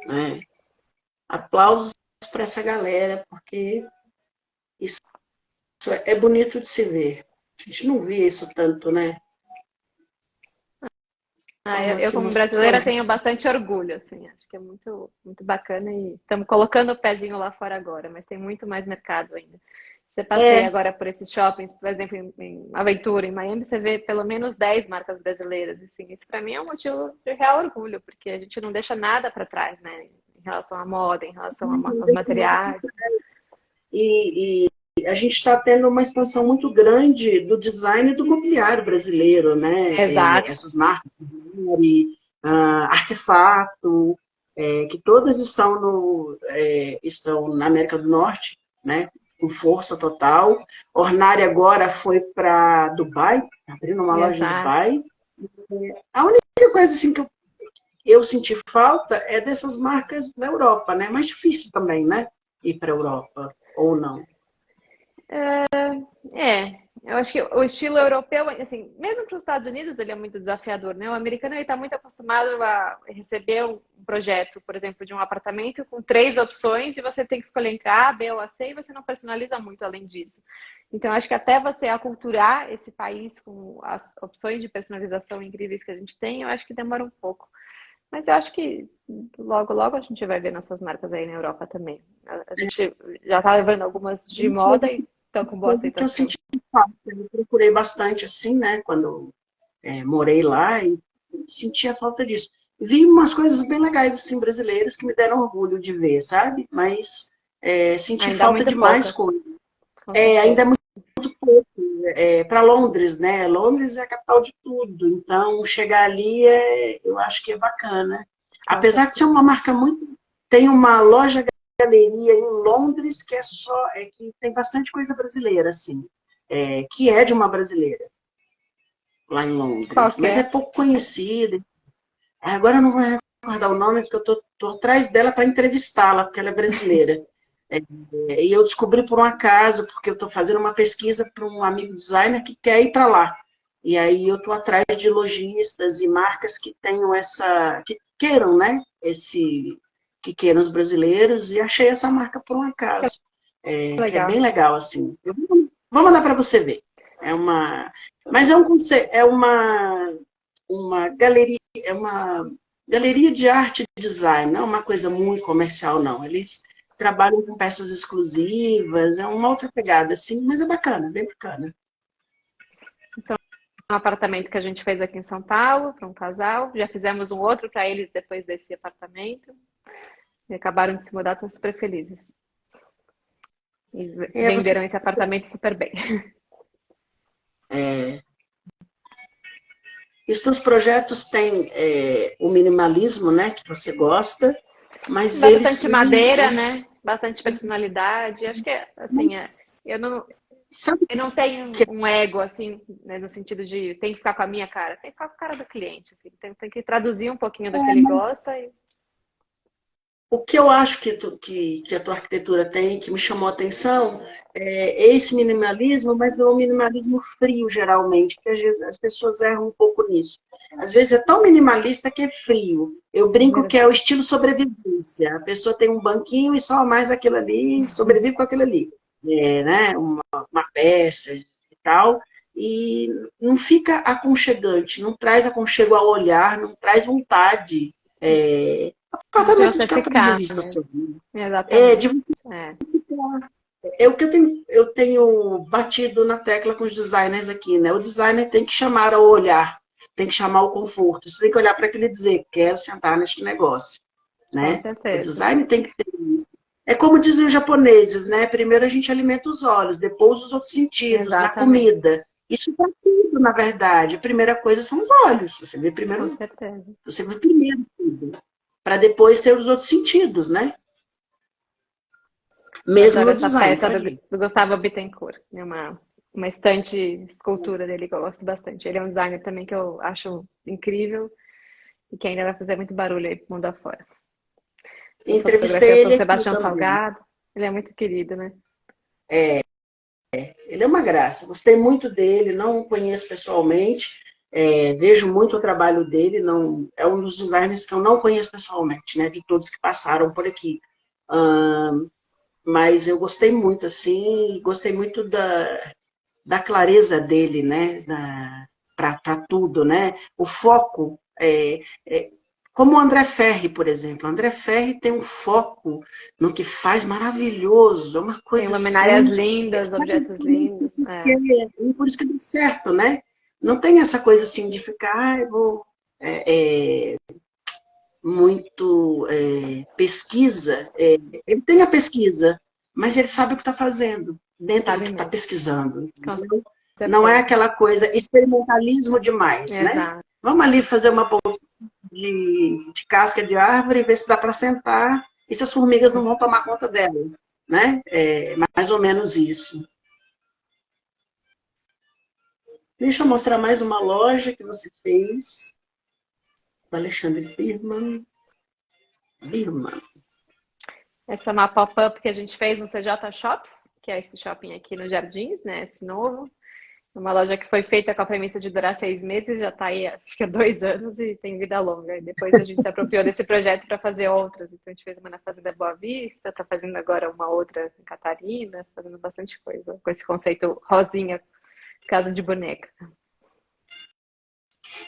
Né? Aplausos para essa galera, porque isso é bonito de se ver. A gente não vê isso tanto, né? Eu como brasileira, tenho bastante orgulho, assim, acho que é muito, muito bacana e estamos colocando o pezinho lá fora agora, mas tem muito mais mercado ainda. Você passeia agora por esses shoppings, por exemplo, em Aventura, em Miami, você vê pelo menos 10 marcas brasileiras, assim, isso para mim é um motivo de real orgulho, porque a gente não deixa nada para trás, né, em relação à moda, em relação aos materiais. E a gente está tendo uma expansão muito grande do design e do mobiliário brasileiro, né? Exato. Essas marcas, Artefato, que todas estão na América do Norte, né? Com força total. Ornari agora foi para Dubai, abrindo uma loja em Dubai. A única coisa assim, que eu senti falta é dessas marcas da Europa, né? Mais difícil também, né? Ir para a Europa, ou não? Eu acho que o estilo europeu, assim, mesmo para os Estados Unidos, ele é muito desafiador, né? O americano, ele está muito acostumado a receber um projeto, por exemplo, de um apartamento com 3 opções e você tem que escolher entre A, B ou a C e você não personaliza muito além disso. Então, acho que até você aculturar esse país com as opções de personalização incríveis que a gente tem, eu acho que demora um pouco. Mas eu acho que logo, logo a gente vai ver nossas marcas aí na Europa também. A gente já está levando algumas de moda e estão com boa aceitação. Eu senti falta, eu procurei bastante assim, né, quando morei lá e sentia falta disso. Vi umas coisas bem legais assim brasileiras que me deram orgulho de ver, sabe? Mas senti ainda falta de mais coisas. Ainda é muito pouco. Para Londres, né? Londres é a capital de tudo, então chegar ali eu acho que é bacana. Apesar que tinha uma marca muito. Tem uma loja galeria em Londres que que tem bastante coisa brasileira, assim, que é de uma brasileira lá em Londres, mas é pouco conhecida. Agora eu não vou recordar o nome, porque eu tô atrás dela para entrevistá-la, porque ela é brasileira. E eu descobri por um acaso, porque eu estou fazendo uma pesquisa para um amigo designer que quer ir para lá. E aí eu estou atrás de lojistas e marcas que tenham que queiram, né? Que queiram os brasileiros, e achei essa marca por um acaso. Que é bem legal, assim. Vou mandar para você ver. Mas é uma galeria de arte e design, não é uma coisa muito comercial, não. Eles trabalham com peças exclusivas, é uma outra pegada, assim, mas é bacana, bem bacana. Esse é um apartamento que a gente fez aqui em São Paulo, para um casal. Já fizemos um outro para eles depois desse apartamento. E acabaram de se mudar, estão super felizes. E venderam esse apartamento super bem. E os teus projetos têm o minimalismo, né, que você gosta, mas bastante madeira, né? Bastante personalidade. Acho que assim, eu não tenho um ego assim, né, no sentido de tem que ficar com a minha cara, tem que ficar com a cara do cliente, assim, tem que traduzir um pouquinho do que ele gosta. O que eu acho que a tua arquitetura tem, que me chamou a atenção, é esse minimalismo, mas não o minimalismo frio, geralmente, que às vezes as pessoas erram um pouco nisso. Às vezes é tão minimalista que é frio. Eu brinco que é o estilo sobrevivência. A pessoa tem um banquinho e só mais aquilo ali, sobrevive com aquilo ali. Né? Uma peça e tal. E não fica aconchegante, não traz aconchego ao olhar, não traz vontade. Apartamento de cartão de vista sobre. Exatamente. É o que eu tenho batido na tecla com os designers aqui, né? O designer tem que chamar ao olhar, tem que chamar o conforto. Você tem que olhar para aquilo e dizer, quero sentar neste negócio. Com né? O certeza. design tem que ter isso. É como dizem os japoneses, né? Primeiro a gente alimenta os olhos, depois os outros sentidos, na Exatamente. comida. Isso para tudo, na verdade. A primeira coisa são os olhos. Com certeza. Você vê primeiro tudo, para depois ter os outros sentidos, né? Eu Mesmo adoro no essa design, peça pode ir. do Gustavo Bittencourt. É uma estante escultura dele que eu gosto bastante. Ele é um designer também que eu acho incrível e que ainda vai fazer muito barulho aí pro mundo afora. As Entrevistei fotografias são ele aqui Sebastião também. Salgado. Ele é muito querido, né? Ele é uma graça. Gostei muito dele, não o conheço pessoalmente, vejo muito o trabalho dele, não, é um dos designers que eu não conheço pessoalmente, né? De todos que passaram por aqui. Mas eu gostei muito, assim, gostei muito da clareza dele, né? Para tudo, né? O foco como o André Ferri, por exemplo. O André Ferri tem um foco no que faz maravilhoso, é uma Tem coisa luminárias assim. lindas, objetos lindos. É, Por isso que deu certo, né? Não tem essa coisa assim de ficar, eu vou muito pesquisa. Ele tem a pesquisa, mas ele sabe o que está fazendo dentro do sabe que está mesmo. pesquisando. Com Entendeu? Não é certeza. aquela coisa experimentalismo demais, né? Exato. Vamos ali fazer uma de casca de árvore e ver se dá para sentar e se as formigas não vão tomar conta dela, né? É mais ou menos isso. Deixa eu mostrar mais uma loja que você fez. O Alexandre Birman. Birman. Essa é uma pop-up que a gente fez no CJ Shops, que é esse shopping aqui nos Jardins, né? Esse novo. Uma loja que foi feita com a premissa de durar 6 meses, já está aí, acho que há 2 anos e tem vida longa. E depois a gente se apropriou desse projeto para fazer outras. Então a gente fez uma na Fazenda Boa Vista, está fazendo agora uma outra em Catarina, fazendo bastante coisa com esse conceito rosinha, casa de boneca.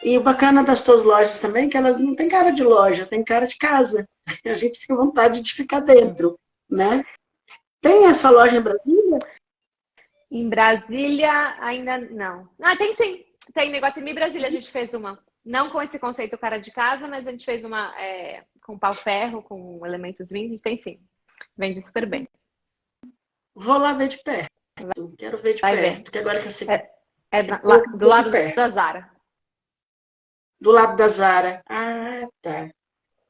E o bacana das tuas lojas também é que elas não têm cara de loja, tem cara de casa. A gente tem vontade de ficar dentro, né? Tem essa loja em Brasília? Em Brasília, ainda não. Ah, tem sim. Tem no Iguatemi Brasília, a gente fez uma. Não com esse conceito cara de casa, mas a gente fez uma com pau-ferro, com elementos vintage. Tem sim. Vende super bem. Vou lá ver de perto. Quero ver de Vai ver. perto, que agora que eu sei. Lá, Eu do vou de lado perto. da Zara. Do lado da Zara. Ah, tá.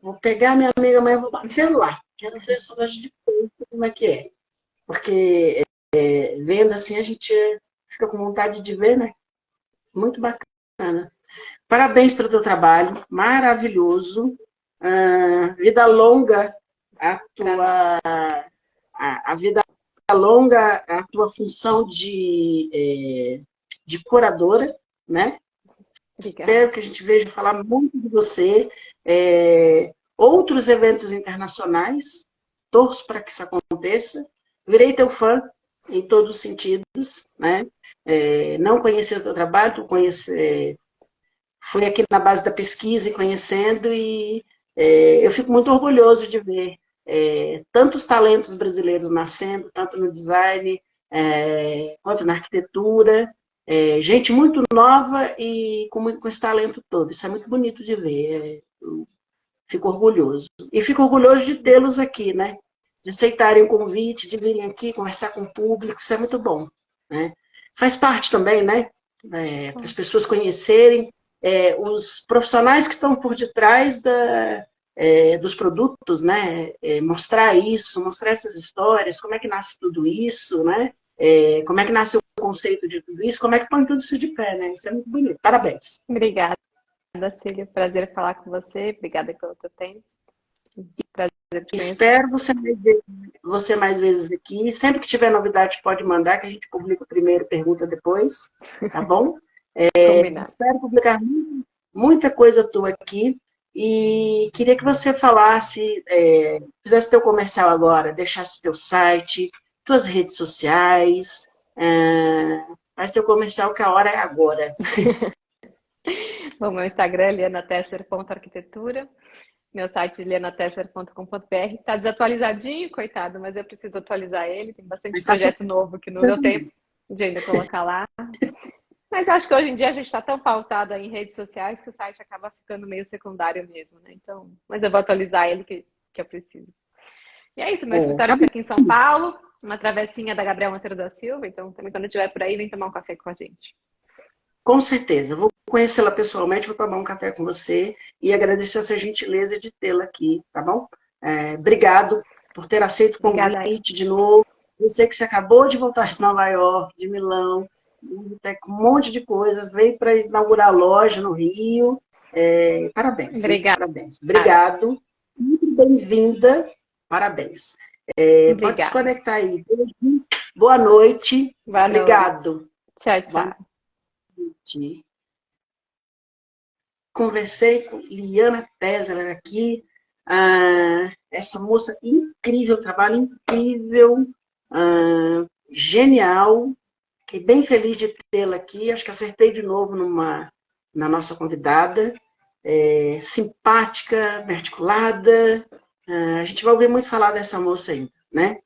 Vou pegar minha amiga, mas eu vou bater lá. Quero ver essa loja de perto, como é que é. Porque vendo assim a gente fica com vontade de ver, né? Muito bacana. Parabéns pelo teu trabalho, maravilhoso. Vida longa a Para nós. tua a vida longa a tua função de curadora, né? Obrigada. Espero que a gente veja falar muito de você. Outros eventos internacionais, torço para que isso aconteça. Virei teu fã em todos os sentidos, né? Não conhecia o teu trabalho, tu fui aqui na base da pesquisa e conhecendo, e eu fico muito orgulhoso de ver tantos talentos brasileiros nascendo, tanto no design quanto na arquitetura, gente muito nova e com esse talento todo. Isso é muito bonito de ver. Fico orgulhoso. E fico orgulhoso de tê-los aqui, né? De aceitarem o convite, de virem aqui conversar com o público, isso é muito bom, né? Faz parte também, né? Para as pessoas conhecerem os profissionais que estão por detrás dos produtos, né? Mostrar isso, mostrar essas histórias, como é que nasce tudo isso, né? Como é que nasce o conceito de tudo isso, como é que põe tudo isso de pé, né? Isso é muito bonito. Parabéns. Obrigada, Cília. Prazer falar com você. Obrigada pelo teu tempo. Prazer te conhecer. Espero você mais vezes aqui. Sempre que tiver novidade, pode mandar, que a gente publica primeiro, pergunta depois, tá bom? Combinado. Espero publicar muita coisa tua aqui. E queria que você falasse, fizesse teu comercial agora, deixasse teu site, tuas redes sociais, faz teu comercial que a hora é agora. Bom, meu Instagram é lianatesser.arquitetura. Meu site é lianatesser.com.br. Está desatualizadinho, coitado, mas eu preciso atualizar ele. Tem bastante Está projeto super. novo que não deu tempo de ainda colocar lá. Mas acho que hoje em dia a gente está tão pautado em redes sociais que o site acaba ficando meio secundário mesmo, né? Então, mas eu vou atualizar ele, que que eu preciso. E é isso, meu É, escritório fica aqui em São Paulo, uma travessinha da Gabriel Monteiro da Silva, então também quando eu estiver por aí, vem tomar um café com a gente. com certeza. Vou conhecê-la pessoalmente, vou tomar um café com você e agradecer essa gentileza de tê-la aqui, tá bom? Obrigado por ter aceito o Obrigada aí. convite de novo. Eu sei que você acabou de voltar de Nova York, de Milão, com um monte de coisas, veio para inaugurar a loja no Rio. Parabéns, viu? Obrigada. Parabéns. Obrigado. Muito bem-vinda. Parabéns. Pode Obrigada. desconectar aí. Boa noite. Boa noite. Obrigado. Tchau, Boa tchau. noite. Conversei com Liana Tesler aqui, essa moça incrível, trabalho incrível, genial, fiquei bem feliz de tê-la aqui, acho que acertei de novo na nossa convidada, simpática, articulada, a gente vai ouvir muito falar dessa moça ainda, né?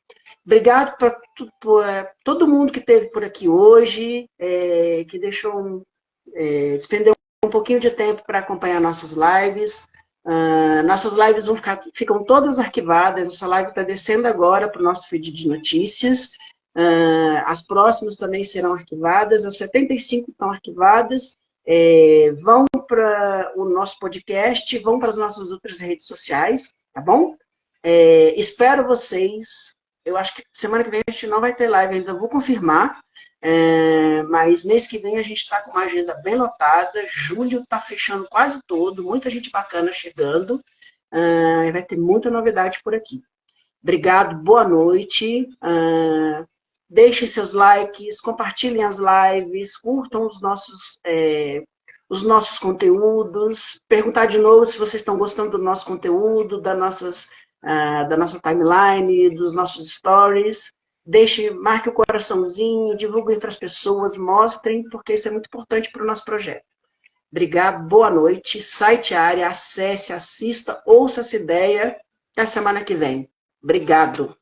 Obrigado por todo mundo que esteve por aqui hoje, que despendeu um pouquinho de tempo para acompanhar nossas lives. Nossas lives ficam todas arquivadas. Essa live está descendo agora para o nosso feed de notícias. As próximas também serão arquivadas. As 75 estão arquivadas. Vão para o nosso podcast, vão para as nossas outras redes sociais, tá bom? Espero vocês. Eu acho que semana que vem a gente não vai ter live ainda, vou confirmar. Mas mês que vem a gente está com uma agenda bem lotada. Julho está fechando quase todo, muita gente bacana chegando. Vai ter muita novidade por aqui. Obrigado, boa noite. Deixem seus likes, compartilhem as lives, curtam os nossos conteúdos. Perguntar de novo se vocês estão gostando do nosso conteúdo, da nossa timeline, dos nossos stories. Marque o coraçãozinho, divulguem para as pessoas, mostrem, porque isso é muito importante para o nosso projeto. Obrigado, boa noite. Site Área, acesse, assista, ouça essa ideia. Até semana que vem. Obrigado.